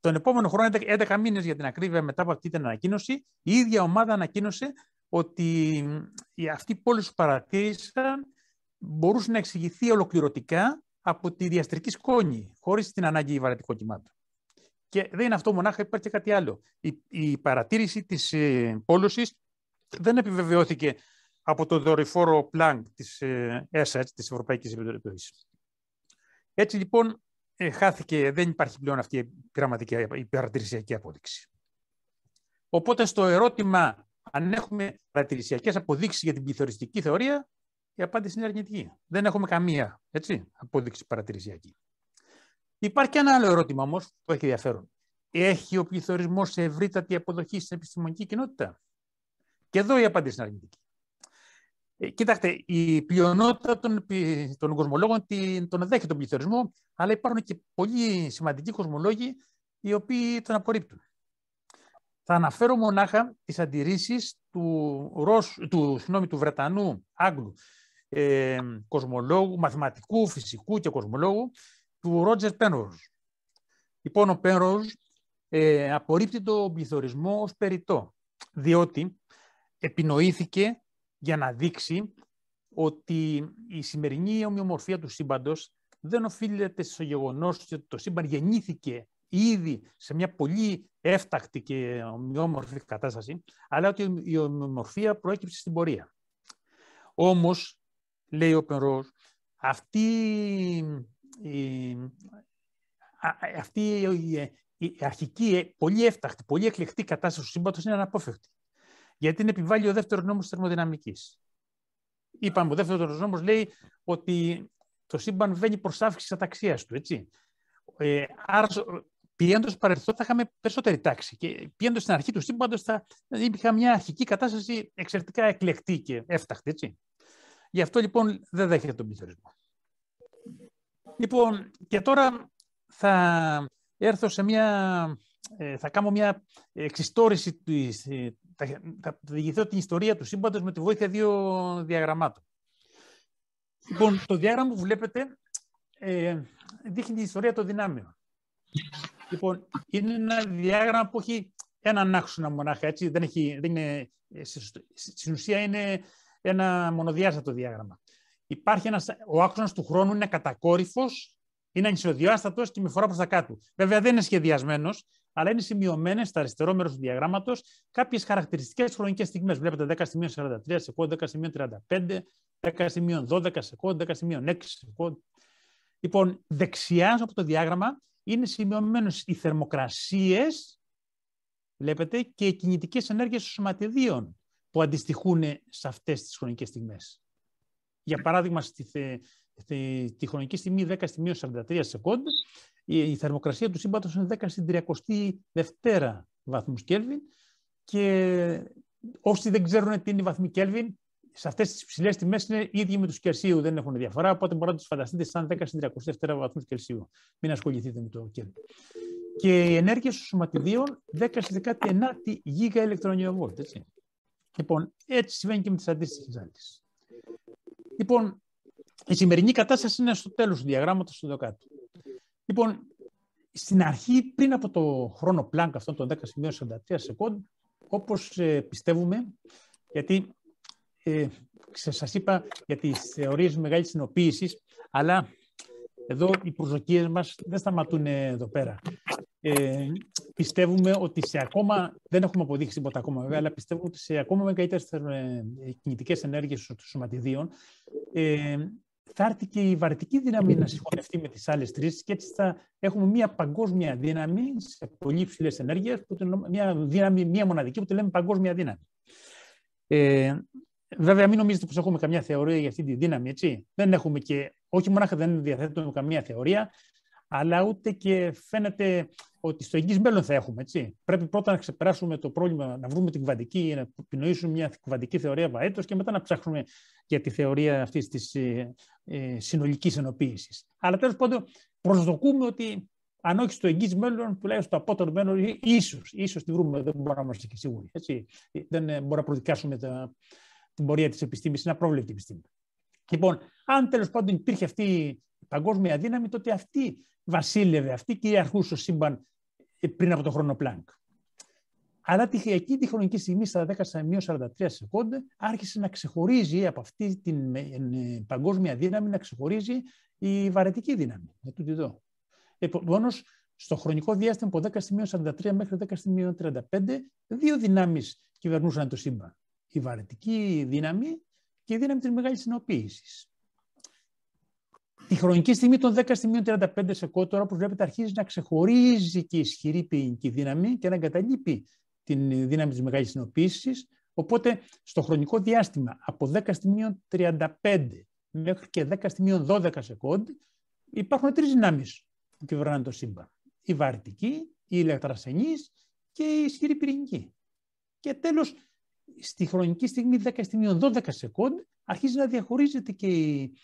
Speaker 1: Τον επόμενο χρόνο, 11 μήνες για την ακρίβεια μετά από αυτή την ανακοίνωση, η ίδια ομάδα ανακοίνωσε ότι αυτή η πόλη που παρατήρησαν μπορούσε να εξηγηθεί ολοκληρωτικά από τη διαστρική σκόνη, χωρίς την ανάγκη βαρυτικών κυμάτων. Και δεν είναι αυτό μονάχα, υπάρχει και κάτι άλλο. Η παρατήρηση της πόλωσης δεν επιβεβαιώθηκε από το δορυφόρο Planck της ESA, της Ευρωπαϊκής Επιτροπής. Έτσι λοιπόν χάθηκε, δεν υπάρχει πλέον αυτή η πειραματική, η παρατηρησιακή απόδειξη. Οπότε στο ερώτημα αν έχουμε παρατηρησιακές αποδείξεις για την πληθωριστική θεωρία, η απάντηση είναι αρνητική. Δεν έχουμε καμία απόδειξη παρατηρησιακή. Υπάρχει και ένα άλλο ερώτημα όμως που έχει ενδιαφέρον. Έχει ο πληθωρισμός σε ευρύτατη αποδοχή στην επιστημονική κοινότητα? Και εδώ η απάντηση είναι αρνητική. Κοιτάξτε, η πλειονότητα των κοσμολόγων τον δέχεται τον πληθωρισμό, αλλά υπάρχουν και πολύ σημαντικοί κοσμολόγοι οι οποίοι τον απορρίπτουν. Θα αναφέρω μονάχα τις αντιρρήσεις του Βρετανού Άγγλου κοσμολόγου, μαθηματικού, φυσικού και κοσμολόγου, του Ρότζερ Πένροζ. Λοιπόν, ο Πένροζ απορρίπτει τον πληθωρισμό ως περιττό, διότι επινοήθηκε για να δείξει ότι η σημερινή ομοιομορφία του σύμπαντος δεν οφείλεται στο γεγονός ότι το σύμπαν γεννήθηκε ήδη σε μια πολύ έφτακτη και ομοιόμορφη κατάσταση, αλλά ότι η ομοιομορφία προέκυψε στην πορεία. Όμως, λέει ο Πενρόζ, αυτή η αρχική, πολύ έφτακτη, πολύ εκλεκτή κατάσταση του σύμπαντος είναι αναπόφευκτη. Γιατί την επιβάλλει ο δεύτερος νόμος της θερμοδυναμικής. Είπαμε, ο δεύτερος νόμος λέει ότι το σύμπαν βαίνει προς αύξηση αταξίας του, έτσι. Άρα, πηγαίνοντας στο παρελθόν, θα είχαμε περισσότερη τάξη. Και πηγαίνοντας στην αρχή του σύμπαντος, θα υπήρχε μια αρχική κατάσταση εξαιρετικά εκλεκτή και έφτακτη, έτσι. Γι' αυτό λοιπόν δεν δέχεται τον πληθωρισμό. Λοιπόν, και τώρα θα έρθω σε θα κάνω μια εξιστόρηση, θα διηγηθώ την ιστορία του σύμπαντος με τη βοήθεια δύο διαγραμμάτων. Λοιπόν, το διάγραμμα που βλέπετε δείχνει την ιστορία των δυνάμεων. Λοιπόν, είναι ένα διάγραμμα που έχει έναν άξονα μονάχα, έτσι, στην ουσία είναι ένα μονοδιάστατο διάγραμμα. Υπάρχει ο άξονας του χρόνου είναι κατακόρυφος, είναι ανισοδιάστατος και με φορά προς τα κάτω. Βέβαια δεν είναι σχεδιασμένος, αλλά είναι σημειωμένες στο αριστερό μέρος του διαγράμματος κάποιες χαρακτηριστικές χρονικές στιγμές. Βλέπετε 10 43 σεκόντ, 10 35, 10 12 σεκόντ, 10 6 σεκόντ. Λοιπόν, δεξιά από το διάγραμμα είναι σημειωμένες οι θερμοκρασίες, βλέπετε, και οι κινητικές ενέργειες των σωματιδίων που αντιστοιχούν σε αυτές τις χρονικές στιγμές. Για παράδειγμα, τη χρονική στιγμή 10 43 σεκόντ, η θερμοκρασία του σύμπαντος είναι 10 στην 32 βαθμούς Κέλβιν και όσοι δεν ξέρουν τι είναι η βαθμή Κέλβιν, σε αυτές τις ψηλές τιμές είναι ίδιοι με τους Κελσίου, δεν έχουν διαφορά, οπότε μπορείτε να τους φανταστείτε σαν 10 στην 32 βαθμούς Κελσίου. Μην ασχοληθείτε με το Κέλβιν. Και η ενέργεια των σωματιδίων 10 στη 19η γίγα ηλεκτρονιοβόλτ. Λοιπόν, έτσι συμβαίνει και με τις αντίστοιχες άλλες. Λοιπόν, η σημερινή κατάσταση είναι στο τέλος του διαγράμματος, εδώ κάτω. Λοιπόν, στην αρχή, πριν από το χρόνο Planck, αυτόν τον 10 σεκόντ, όπως πιστεύουμε, γιατί σας είπα για τις θεωρίες μεγάλης συνοποίησης, αλλά εδώ οι προσδοκίες μας δεν σταματούν εδώ πέρα. Πιστεύουμε ότι δεν έχουμε αποδείξει τίποτα ακόμα βέβαια, αλλά πιστεύουμε ότι σε ακόμα μεγαλύτερες κινητικές ενέργειες των σωματιδίων θα έρθει και η βαρυτική δύναμη να συγχωνευτεί με τις άλλες τρεις και έτσι θα έχουμε μια παγκόσμια δύναμη σε πολύ υψηλές ενέργειες, μια μοναδική που τη λέμε παγκόσμια δύναμη. Βέβαια, μην νομίζετε πως έχουμε καμιά θεωρία για αυτή τη δύναμη, έτσι. Δεν έχουμε και, όχι μονάχα δεν διαθέτουμε καμία θεωρία, αλλά ούτε και φαίνεται ότι στο εγγύς μέλλον θα έχουμε. Έτσι. Πρέπει πρώτα να ξεπεράσουμε το πρόβλημα, να βρούμε την κυβαντική, να επινοήσουμε μια κυβαντική θεωρία βαέτος και μετά να ψάχνουμε για τη θεωρία αυτής της συνολικής ενοποίησης. Αλλά τέλος πάντων προσδοκούμε ότι, αν όχι στο εγγύς μέλλον, τουλάχιστον στο απότερο μέλλον, ίσως τη βρούμε, δεν μπορούμε να είμαστε και σίγουροι. Έτσι. Δεν μπορούμε να προδικάσουμε την πορεία της επιστήμης, είναι απρόβλεπτη επιστήμη. Λοιπόν, αν τέλος πάντων υπήρχε αυτή η παγκόσμια δύναμη, τότε αυτή βασίλευε, αυτή κυριαρχούσε στο σύμπαν πριν από τον χρόνο Πλάνκ. Αλλά εκεί τη χρονική στιγμή, στα 10-43 σεκόντ, άρχισε να ξεχωρίζει από αυτή την παγκόσμια δύναμη, να ξεχωρίζει η βαρετική δύναμη. Επομένως, στο χρονικό διάστημα από 10-43 μέχρι 10-35, δύο δυνάμεις κυβερνούσαν το σύμπαν. Η βαρετική δύναμη και η δύναμη της μεγάλης ενοποίησης. Τη χρονική στιγμή των 10-35 σεκόντ, τώρα που βλέπετε, αρχίζει να ξεχωρίζει και η ισχυρή πυρηνική δύναμη και να εγκαταλείπει την δύναμη της μεγάλης ενοποίησης. Οπότε, στο χρονικό διάστημα από 10-35 μέχρι και 10-12 σεκόντ, υπάρχουν τρεις δυνάμεις που κυβερνάνε το σύμπαν. Η βαρετική, η ηλεκτρασθενής και η ισχυρή πυρηνική. Και τέλος, στη χρονική στιγμή 10-12 σεκόντ, αρχίζει να διαχωρίζεται και η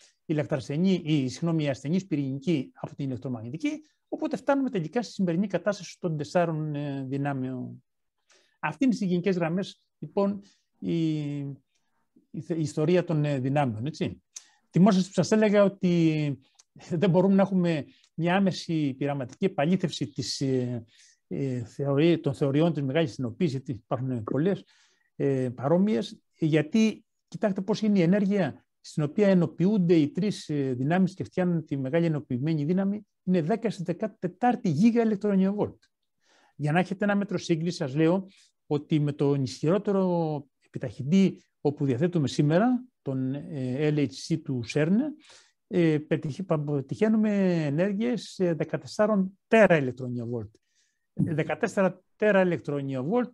Speaker 1: ασθενής πυρηνική από την ηλεκτρομαγνητική, οπότε φτάνουμε τελικά στη σημερινή κατάσταση των 4 δυνάμεων. Αυτή είναι στις γενικές γραμμές, λοιπόν, η ιστορία των δυνάμεων. Έτσι. Θυμόσαστε που σας έλεγα ότι δεν μπορούμε να έχουμε μια άμεση πειραματική επαλήθευση των θεωριών της μεγάλης ενοποίησης, γιατί υπάρχουν πολλές παρόμοιες, γιατί κοιτάξτε πώς είναι η ενέργεια στην οποία ενοποιούνται οι τρεις δυνάμεις και φτιάχνουν τη μεγάλη ενοποιημένη δύναμη, είναι 10⁴ γίγα ηλεκτρονιοβόλτ. Για να έχετε ένα μέτρο σύγκριση, σας λέω ότι με τον ισχυρότερο επιταχυντή όπου διαθέτουμε σήμερα, τον LHC του CERN, πετυχαίνουμε ενέργειες 14 τέρα ηλεκτρονιοβόλτ. 14 τέρα ηλεκτρονιοβόλτ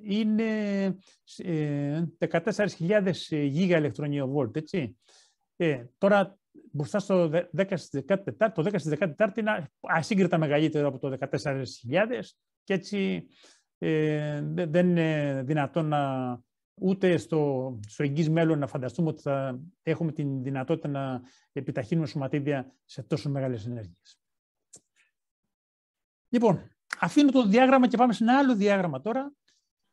Speaker 1: είναι 14.000 γίγα ηλεκτρονιοβόλτ, έτσι. Τώρα, μπροστά στο 10⁴, το 10⁴ είναι ασύγκριτα μεγαλύτερο από το 14.000 και έτσι δεν είναι δυνατόν ούτε στο εγγύς μέλλον να φανταστούμε ότι θα έχουμε την δυνατότητα να επιταχύνουμε σωματίδια σε τόσο μεγάλες ενέργειες. Λοιπόν, αφήνω το διάγραμμα και πάμε σε ένα άλλο διάγραμμα τώρα,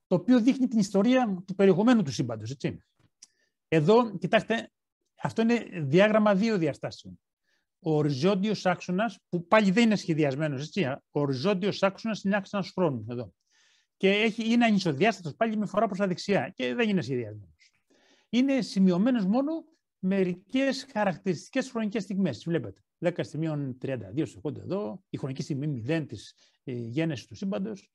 Speaker 1: το οποίο δείχνει την ιστορία του περιεχομένου του σύμπαντος. Έτσι. Εδώ, κοιτάξτε, αυτό είναι διάγραμμα 2 διαστάσεων. Ο οριζόντιος άξονας, που πάλι δεν είναι σχεδιασμένος, έτσι, ο οριζόντιος άξονας είναι άξονας χρόνου, εδώ. Και είναι ανισοδιάστατος πάλι με φορά προς τα δεξιά και δεν είναι σχεδιασμένος. Είναι σημειωμένος μόνο μερικές χαρακτηριστικές χρονικές στιγμές. Βλέπετε, 10⁻32 σεκόντ εδώ, η χρονική στιγμή 0 της γέννησης του σύμπαντος,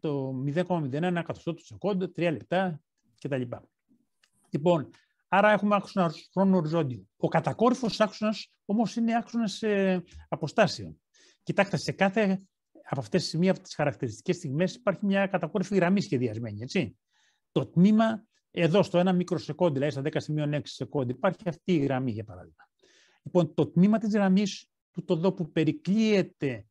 Speaker 1: το 0,01 εκατοστό του σεκόντ, 3 λεπτά κτλ. Λοιπόν, άρα έχουμε άξονα χρόνου οριζόντιου. Ο κατακόρυφος άξονας όμως είναι άξονας αποστάσεων. Κοιτάξτε, σε κάθε από αυτές τις χαρακτηριστικές στιγμές υπάρχει μια κατακόρυφη γραμμή σχεδιασμένη. Έτσι. Το τμήμα εδώ στο 1 μικροσεκόντ, δηλαδή στα 10⁻6 σεκόντ, υπάρχει αυτή η γραμμή για παράδειγμα. Λοιπόν, το τμήμα της γραμμής του εδώ που περικλείεται,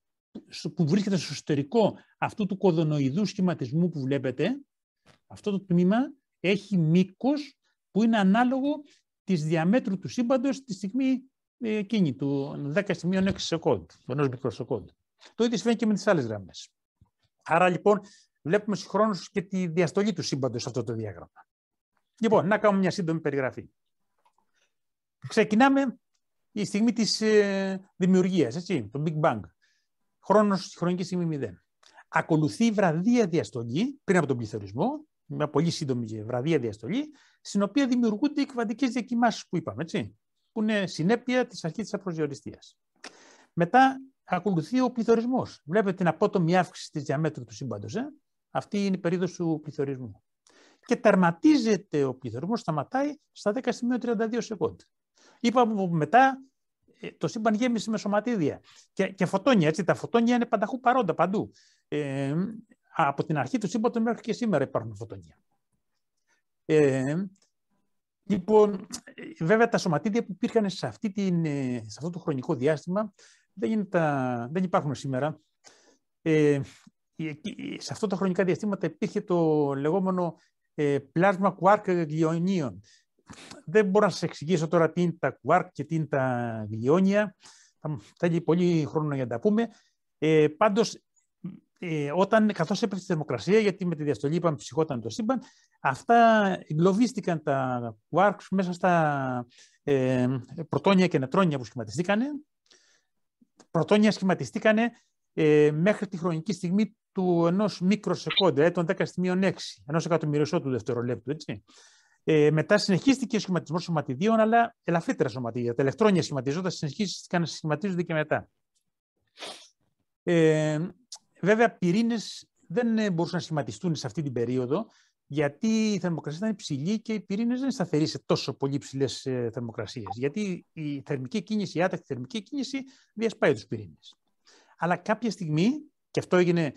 Speaker 1: που βρίσκεται στο εσωτερικό αυτού του κοδωνοειδού σχηματισμού που βλέπετε, αυτό το τμήμα έχει μήκος που είναι ανάλογο της διαμέτρου του σύμπαντος τη στιγμή εκείνη του 10⁻6 σεκόντ, του 1 μικροσεκόντ. Το ίδιο συμβαίνει και με τις άλλες γραμμές. Άρα λοιπόν βλέπουμε συγχρόνως και τη διαστολή του σύμπαντος σε αυτό το διάγραμμα. Λοιπόν, να κάνουμε μια σύντομη περιγραφή. Ξεκινάμε η στιγμή της δημιουργίας, έτσι, το Big Bang. Χρονική στιγμή 0. Ακολουθεί βραδία διαστολή πριν από τον πληθωρισμό, μια πολύ σύντομη βραδία διαστολή, στην οποία δημιουργούνται οι κβαντικές διακοιμάσεις που είπαμε, έτσι, που είναι συνέπεια της αρχής της απροσδιοριστίας. Μετά ακολουθεί ο πληθωρισμός. Βλέπετε την απότομη αύξηση της διαμέτρου του σύμπαντος. Αυτή είναι η περίοδος του πληθωρισμού. Και τερματίζεται ο πληθωρισμός, σταματάει στα 10⁻32 σεκόντ. Είπαμε μετά το σύμπαν γέμισε με σωματίδια και φωτόνια. Έτσι, τα φωτόνια είναι πανταχού παρόντα, παντού. Από την αρχή του σύμπαντος μέχρι και σήμερα υπάρχουν φωτόνια. Λοιπόν, βέβαια τα σωματίδια που υπήρχαν σε αυτό το χρονικό διάστημα δεν υπάρχουν σήμερα. Σε αυτό τα χρονικά διαστήματα υπήρχε το λεγόμενο πλάσμα quark γλιονίων. Δεν μπορώ να σας εξηγήσω τώρα τι είναι τα quark και τι είναι τα γλιόνια. Θα θέλει πολύ χρόνο για να τα πούμε. Πάντως, καθώς έπεφτε η θερμοκρασία, γιατί με τη διαστολή είπαμε ψυχόταν το σύμπαν, αυτά εγκλωβίστηκαν τα quarks μέσα στα πρωτόνια και νετρόνια που σχηματιστήκανε. Πρωτόνια σχηματιστήκανε μέχρι τη χρονική στιγμή του 1 μικροσεκόντα, των 10⁻6, 1 εκατομμυριωσό του δευτερολέπτου, έτσι. Μετά συνεχίστηκε ο σχηματισμός σωματιδίων, αλλά ελαφρύτερα σωματίδια. Τα ηλεκτρόνια σχηματιζόντα, συνεχίστηκαν να σχηματίζονται και μετά. Βέβαια, πυρήνες δεν μπορούσαν να σχηματιστούν σε αυτή την περίοδο, γιατί η θερμοκρασία ήταν υψηλή και οι πυρήνες δεν είναι σταθεροί σε τόσο πολύ υψηλές θερμοκρασίες. Γιατί η θερμική κίνηση, η άτακτη θερμική κίνηση, διασπάει τους πυρήνες. Αλλά κάποια στιγμή, και αυτό έγινε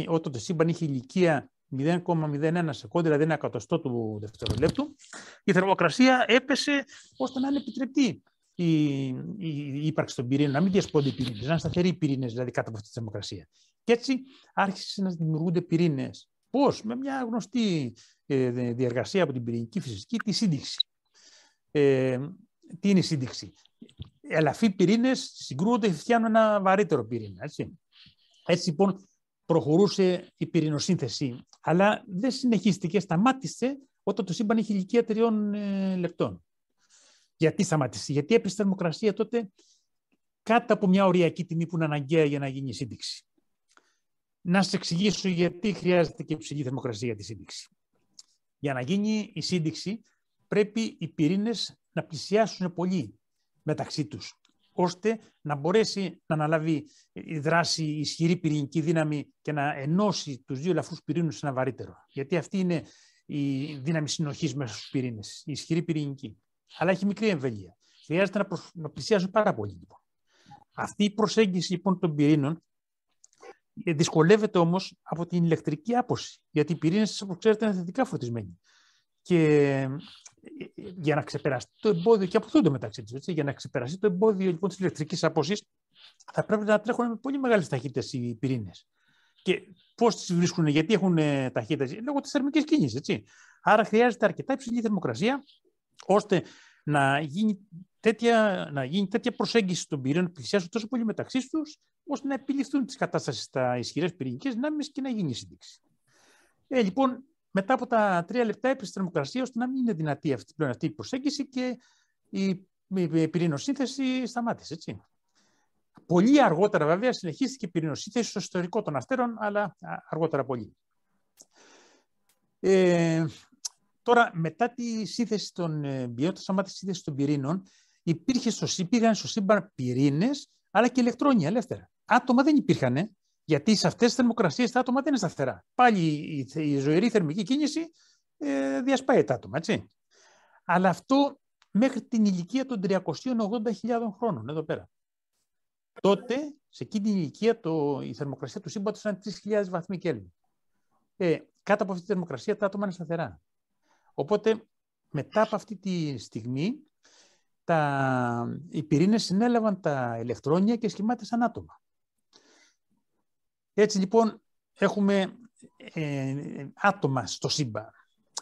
Speaker 1: όταν το σύμπαν είχε ηλικία 0,01 σεκόντα, δηλαδή 1/100 του δευτερολέπτου, η θερμοκρασία έπεσε ώστε να είναι επιτρεπτή η ύπαρξη των πυρήνων, να μην διασπώνται οι πυρήνες, να είναι σταθεροί οι πυρήνες, δηλαδή κάτω από αυτή τη θερμοκρασία. Και έτσι άρχισε να δημιουργούνται πυρήνες. Πώς? Με μια γνωστή διεργασία από την πυρηνική φυσική, τη σύνδεξη. Τι είναι η σύνδεξη? Ελαφροί πυρήνες συγκρούονται και φτιάχνουν ένα βαρύτερο πυρήνα. Έτσι λοιπόν προχωρούσε η πυρηνοσύνθεση, αλλά δεν συνεχίστηκε, σταμάτησε όταν το σύμπαν είχε ηλικία 3 λεπτών. Γιατί σταμάτησε? Γιατί έπεσε η θερμοκρασία τότε κάτω από μια οριακή τιμή που είναι αναγκαία για να γίνει η σύνδεξη. Να σας εξηγήσω γιατί χρειάζεται και υψηλή θερμοκρασία για τη σύνδεξη. Για να γίνει η σύνδεξη πρέπει οι πυρήνες να πλησιάσουν πολύ μεταξύ τους, ώστε να μπορέσει να αναλάβει η δράση, η ισχυρή πυρηνική δύναμη και να ενώσει τους δύο ελαφρούς πυρήνους σε ένα βαρύτερο. Γιατί αυτή είναι η δύναμη συνοχής μέσα στους πυρήνες, η ισχυρή πυρηνική. Αλλά έχει μικρή εμβέλεια. Χρειάζεται να πλησιάσουν πάρα πολύ. Λοιπόν. Αυτή η προσέγγιση λοιπόν των πυρήνων δυσκολεύεται όμως από την ηλεκτρική άποση. Γιατί οι πυρήνες, όπως ξέρετε, είναι θετικά φορτισμένοι. Και για να ξεπεραστεί το εμπόδιο, και αποθούνται μεταξύ τους, για να ξεπεραστεί το εμπόδιο λοιπόν, της ηλεκτρικής απόσης, θα πρέπει να τρέχουν με πολύ μεγάλες ταχύτητες οι πυρήνες. Και πώς τις βρίσκουν? Γιατί έχουν ταχύτητες? Λόγω της θερμικής κίνησης. Έτσι. Άρα χρειάζεται αρκετά υψηλή θερμοκρασία, ώστε να γίνει τέτοια προσέγγιση των πυρήνων, να πλησιάσουν τόσο πολύ μεταξύ τους, ώστε να επιληφθούν τις κατάστασεις στα ισχυρές πυρηνικές δυνάμεις και να γίνει η σύνδεξη. Λοιπόν, μετά από τα 3 λεπτά έπεσε η θερμοκρασία, ώστε να μην είναι δυνατή αυτή η προσέγγιση και η πυρηνοσύνθεση σταμάτησε. Έτσι. Πολύ αργότερα, βέβαια, συνεχίστηκε η πυρηνοσύνθεση στο ιστορικό των αστέρων, αλλά αργότερα πολύ. Τώρα, μετά τη σύνθεση των πυρήνων, το σταμάτησε η σύνθεση των πυρήνων, υπήρχαν στο σύμπαν πυρήνες, αλλά και ηλεκτρόνια ελεύθερα. Άτομα δεν υπήρχαν, γιατί σε αυτές τις θερμοκρασίες τα άτομα δεν είναι σταθερά. Πάλι η ζωηρή θερμική κίνηση διασπάει τα άτομα, έτσι. Αλλά αυτό μέχρι την ηλικία των 380.000 χρόνων, εδώ πέρα. Τότε, σε εκείνη την ηλικία, η θερμοκρασία του σύμπαντος ήταν 3.000 βαθμοί Κέλβιν. Κάτω από αυτή τη θερμοκρασία τα άτομα είναι σταθερά. Οπότε, μετά από αυτή τη στιγμή, οι πυρήνες συνέλαβαν τα ηλεκτρόνια και σχημάτισαν άτομα. Έτσι λοιπόν έχουμε άτομα στο σύμπαν.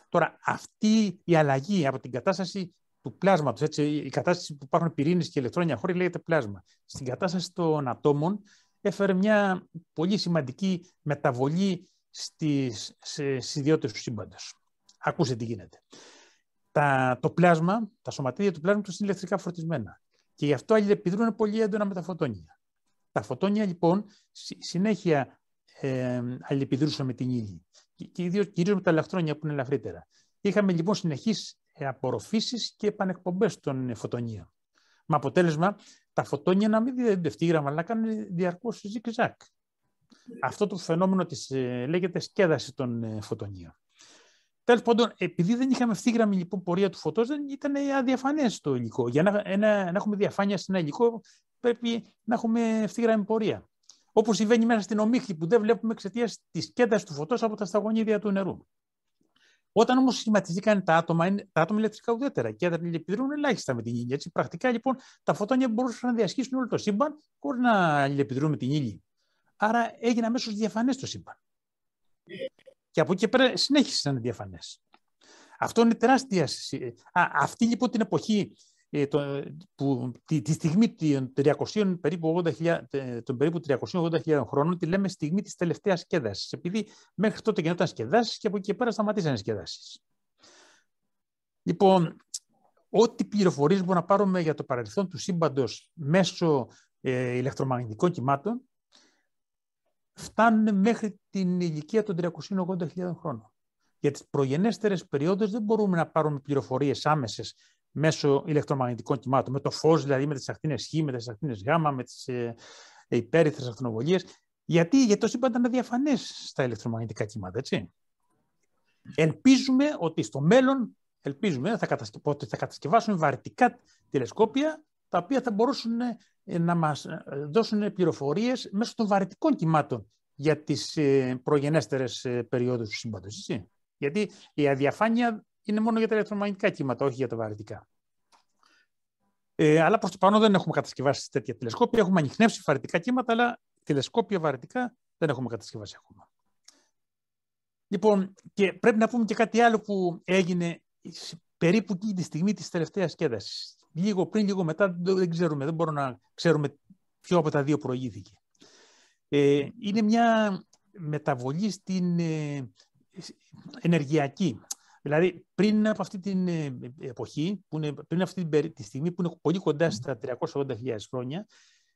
Speaker 1: Τώρα αυτή η αλλαγή από την κατάσταση του πλάσματος, έτσι, η κατάσταση που υπάρχουν πυρήνες και ηλεκτρόνια χώροι λέγεται πλάσμα, στην κατάσταση των ατόμων έφερε μια πολύ σημαντική μεταβολή στις ιδιότητες του σύμπαντος. Ακούστε τι γίνεται. Το πλάσμα, τα σωματίδια του πλάσματος είναι ηλεκτρικά φορτισμένα και γι' αυτό αλληλεπιδρούν πολύ έντονα με τα φωτόνια. Τα φωτόνια λοιπόν συνέχεια αλληλεπιδρούσαν με την ύλη και κυρίως με τα ηλεκτρόνια που είναι ελαφρύτερα. Είχαμε λοιπόν συνεχείς απορροφήσεις και επανεκπομπές των φωτονίων. Με αποτέλεσμα τα φωτόνια να μην διδαίνονται ευθύγραμμα, αλλά να κάνουν διαρκώς ζικ-ζακ. Αυτό το φαινόμενο λέγεται σκέδαση των φωτονίων. Τέλος πάντων, επειδή δεν είχαμε ευθύγραμμη λοιπόν πορεία του φωτός, δεν ήταν αδιαφανές το υλικό. Για να έχουμε διαφάνεια σε ένα υλικό, πρέπει να έχουμε ευθύγραμμη πορεία. Όπως συμβαίνει μέσα στην ομίχλη που δεν βλέπουμε εξαιτίας της σκέτασης του φωτός από τα σταγονίδια του νερού. Όταν όμως σχηματιστήκαν τα άτομα είναι ηλεκτρικά ουδέτερα και αλληλεπιδρούν ελάχιστα με την ύλη. Έτσι, πρακτικά λοιπόν τα φωτόνια μπορούσαν να διασχίσουν όλο το σύμπαν χωρίς να αλληλεπιδρούν με την ύλη. Άρα έγινε αμέσως διαφανές το σύμπαν. Και από εκεί και πέρα συνέχισε να είναι διαφανές. Αυτό είναι τεράστια. Αυτή λοιπόν την εποχή, τη στιγμή των περίπου 380.000 χρόνων, τη λέμε στιγμή της τελευταίας σκέδασης. Επειδή μέχρι τότε γινόταν σκεδάσεις και από εκεί και πέρα σταματήσανε σκεδάσεις. Λοιπόν, ό,τι πληροφορίες μπορούμε να πάρουμε για το παρελθόν του σύμπαντος μέσω ηλεκτρομαγνητικών κυμάτων φτάνουν μέχρι την ηλικία των 380.000 χρόνων. Για τις προγενέστερες περιόδους δεν μπορούμε να πάρουμε πληροφορίες άμεσες μέσω ηλεκτρομαγνητικών κυμάτων, με το φως, δηλαδή με τις ακτίνες Χ, με τις ακτίνες Γ, με τις υπέρυθρες ακτινοβολίες. Γιατί το σύμπαν ήταν διαφανές στα ηλεκτρομαγνητικά κύματα, έτσι. Ελπίζουμε ότι στο μέλλον θα κατασκευάσουν βαρυτικά τηλεσκόπια, τα οποία θα μπορούσαν να μας δώσουν πληροφορίες μέσω των βαρυτικών κυμάτων για τις προγενέστερες περιόδους του σύμπαντος, έτσι. Γιατί η αδιαφάνεια είναι μόνο για τα ηλεκτρομαγνητικά κύματα, όχι για τα βαρυτικά. Αλλά προς το παρόν δεν έχουμε κατασκευάσει τέτοια τηλεσκόπια. Έχουμε ανιχνεύσει βαρυτικά κύματα, αλλά τηλεσκόπια βαρυτικά δεν έχουμε κατασκευάσει ακόμα. Λοιπόν, και πρέπει να πούμε και κάτι άλλο που έγινε περίπου τη στιγμή της τελευταίας σκέδασης. Λίγο πριν, λίγο μετά, δεν ξέρουμε. Δεν μπορούμε να ξέρουμε ποιο από τα δύο προηγήθηκε. Είναι μια μεταβολή στην ενεργειακή. Δηλαδή, πριν από αυτή την εποχή, πριν αυτή τη στιγμή που είναι πολύ κοντά στα 380.000 χρόνια,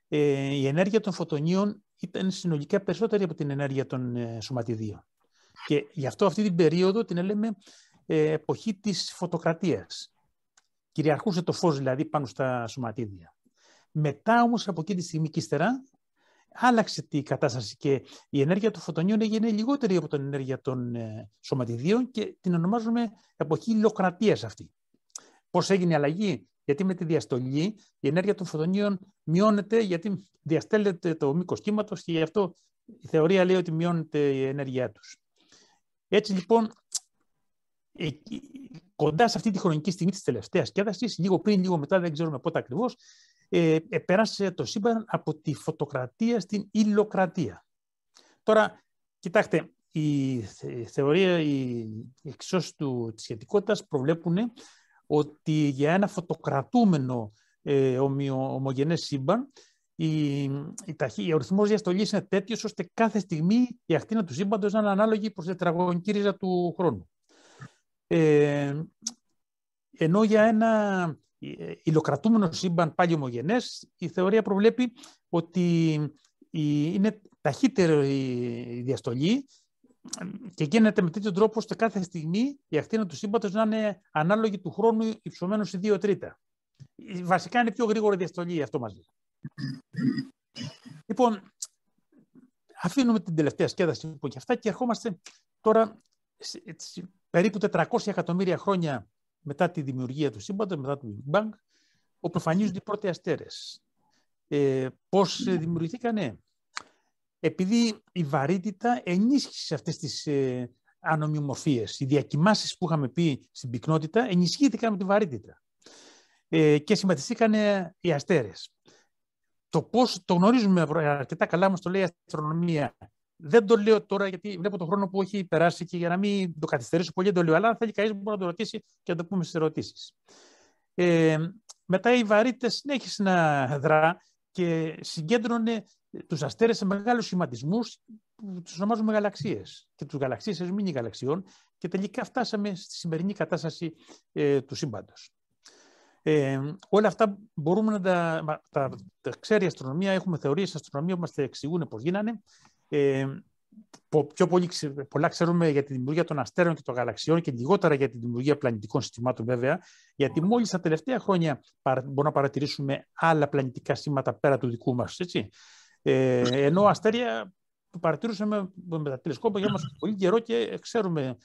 Speaker 1: η ενέργεια των φωτονίων ήταν συνολικά περισσότερη από την ενέργεια των σωματιδίων. Και γι' αυτό αυτή την περίοδο την λέμε εποχή της φωτοκρατίας. Κυριαρχούσε το φως δηλαδή πάνω στα σωματίδια. Μετά όμως από εκεί τη στιγμή και ύστερα άλλαξε τη κατάσταση και η ενέργεια των φωτονίων έγινε λιγότερη από την ενέργεια των σωματιδίων και την ονομάζουμε εποχή υλοκρατίας αυτή. Πώς έγινε η αλλαγή? Γιατί με τη διαστολή η ενέργεια των φωτονίων μειώνεται, γιατί διαστέλλεται το μήκος κύματος και γι' αυτό η θεωρία λέει ότι μειώνεται η ενέργειά τους. Έτσι λοιπόν, κοντά σε αυτή τη χρονική στιγμή της τελευταίας σκέδασης, λίγο πριν, λίγο μετά, δεν ξέρουμε πότε ακριβώς, πέρασε το σύμπαν από τη φωτοκρατία στην υλοκρατία. Τώρα, κοιτάξτε, η θεωρία, οι εξισώσεις της σχετικότητας προβλέπουν ότι για ένα φωτοκρατούμενο ομογενές σύμπαν, ο ρυθμός διαστολής είναι τέτοιος ώστε κάθε στιγμή η ακτίνα του σύμπαντος να είναι ανάλογη προς τη τετραγωνική ρίζα του χρόνου. Ενώ για ένα υλοκρατούμενο σύμπαν πάλι ομογενές, η θεωρία προβλέπει ότι είναι ταχύτερη η διαστολή και γίνεται με τέτοιο τρόπο ώστε κάθε στιγμή η ακτίνα του σύμπαντος να είναι ανάλογη του χρόνου υψωμένου σε 2 τρίτα. Βασικά είναι πιο γρήγορη διαστολή, αυτό μας λέει. Λοιπόν, αφήνουμε την τελευταία σκέδαση και αυτά και ερχόμαστε τώρα περίπου 400 εκατομμύρια χρόνια μετά τη δημιουργία του σύμπαντος, μετά το Big Bang, όπου εμφανίζονται οι πρώτοι αστέρες. Πώς δημιουργηθήκανε? Επειδή η βαρύτητα ενίσχυσε αυτές τις ανομοιομορφίες. Οι διακυμάνσεις που είχαμε πει στην πυκνότητα ενισχύθηκαν με τη βαρύτητα και σχηματιστήκαν οι αστέρες. Το πώς το γνωρίζουμε αρκετά καλά, μας το λέει η αστρονομία. Δεν το λέω τώρα γιατί βλέπω τον χρόνο που έχει περάσει και για να μην το καθυστερήσω πολύ, το λέω. Αλλά αν θέλει κανείς μπορεί να το ρωτήσει και να το πούμε στις ερωτήσεις. Μετά η βαρύτητα συνέχισε να δρά και συγκέντρωνε τους αστέρες σε μεγάλους σχηματισμούς που τους ονομάζουμε γαλαξίες και τους γαλαξίες σε μίνι γαλαξιών και τελικά φτάσαμε στη σημερινή κατάσταση του σύμπαντος. Όλα αυτά μπορούμε να τα ξέρει η αστρονομία, έχουμε θεωρίες στην αστρονομία που μας εξηγούν πώς γίνανε. Πιο πολλά ξέρουμε για τη δημιουργία των αστέρων και των γαλαξιών και λιγότερα για τη δημιουργία πλανητικών συστημάτων βέβαια, γιατί μόλις τα τελευταία χρόνια μπορούμε να παρατηρήσουμε άλλα πλανητικά σύστηματα πέρα του δικού μας, έτσι. Ενώ αστέρια που παρατηρούσαμε με τα τηλεσκόπια για μας πολύ καιρό και ξέρουμε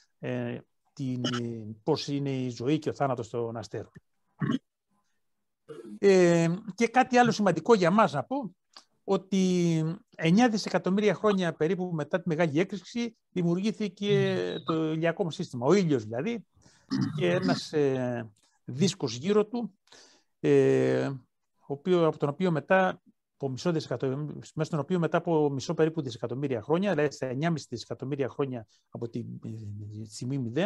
Speaker 1: πώς είναι η ζωή και ο θάνατος των αστέρων. Και κάτι άλλο σημαντικό για μας να πω, ότι 9 δισεκατομμύρια χρόνια περίπου μετά τη Μεγάλη Έκρηξη δημιουργήθηκε το ηλιακό μας σύστημα, ο ήλιος δηλαδή, και ένας δίσκος γύρω του, από τον οποίο μετά από μισό περίπου δισεκατομμύρια χρόνια, δηλαδή στα 9,5 δισεκατομμύρια χρόνια από τη στιγμή 0,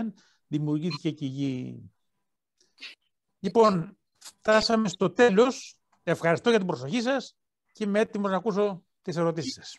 Speaker 1: δημιουργήθηκε και η Γη. Λοιπόν, φτάσαμε στο τέλος. Ευχαριστώ για την προσοχή σας και είμαι έτοιμος να ακούσω τις ερωτήσεις σας.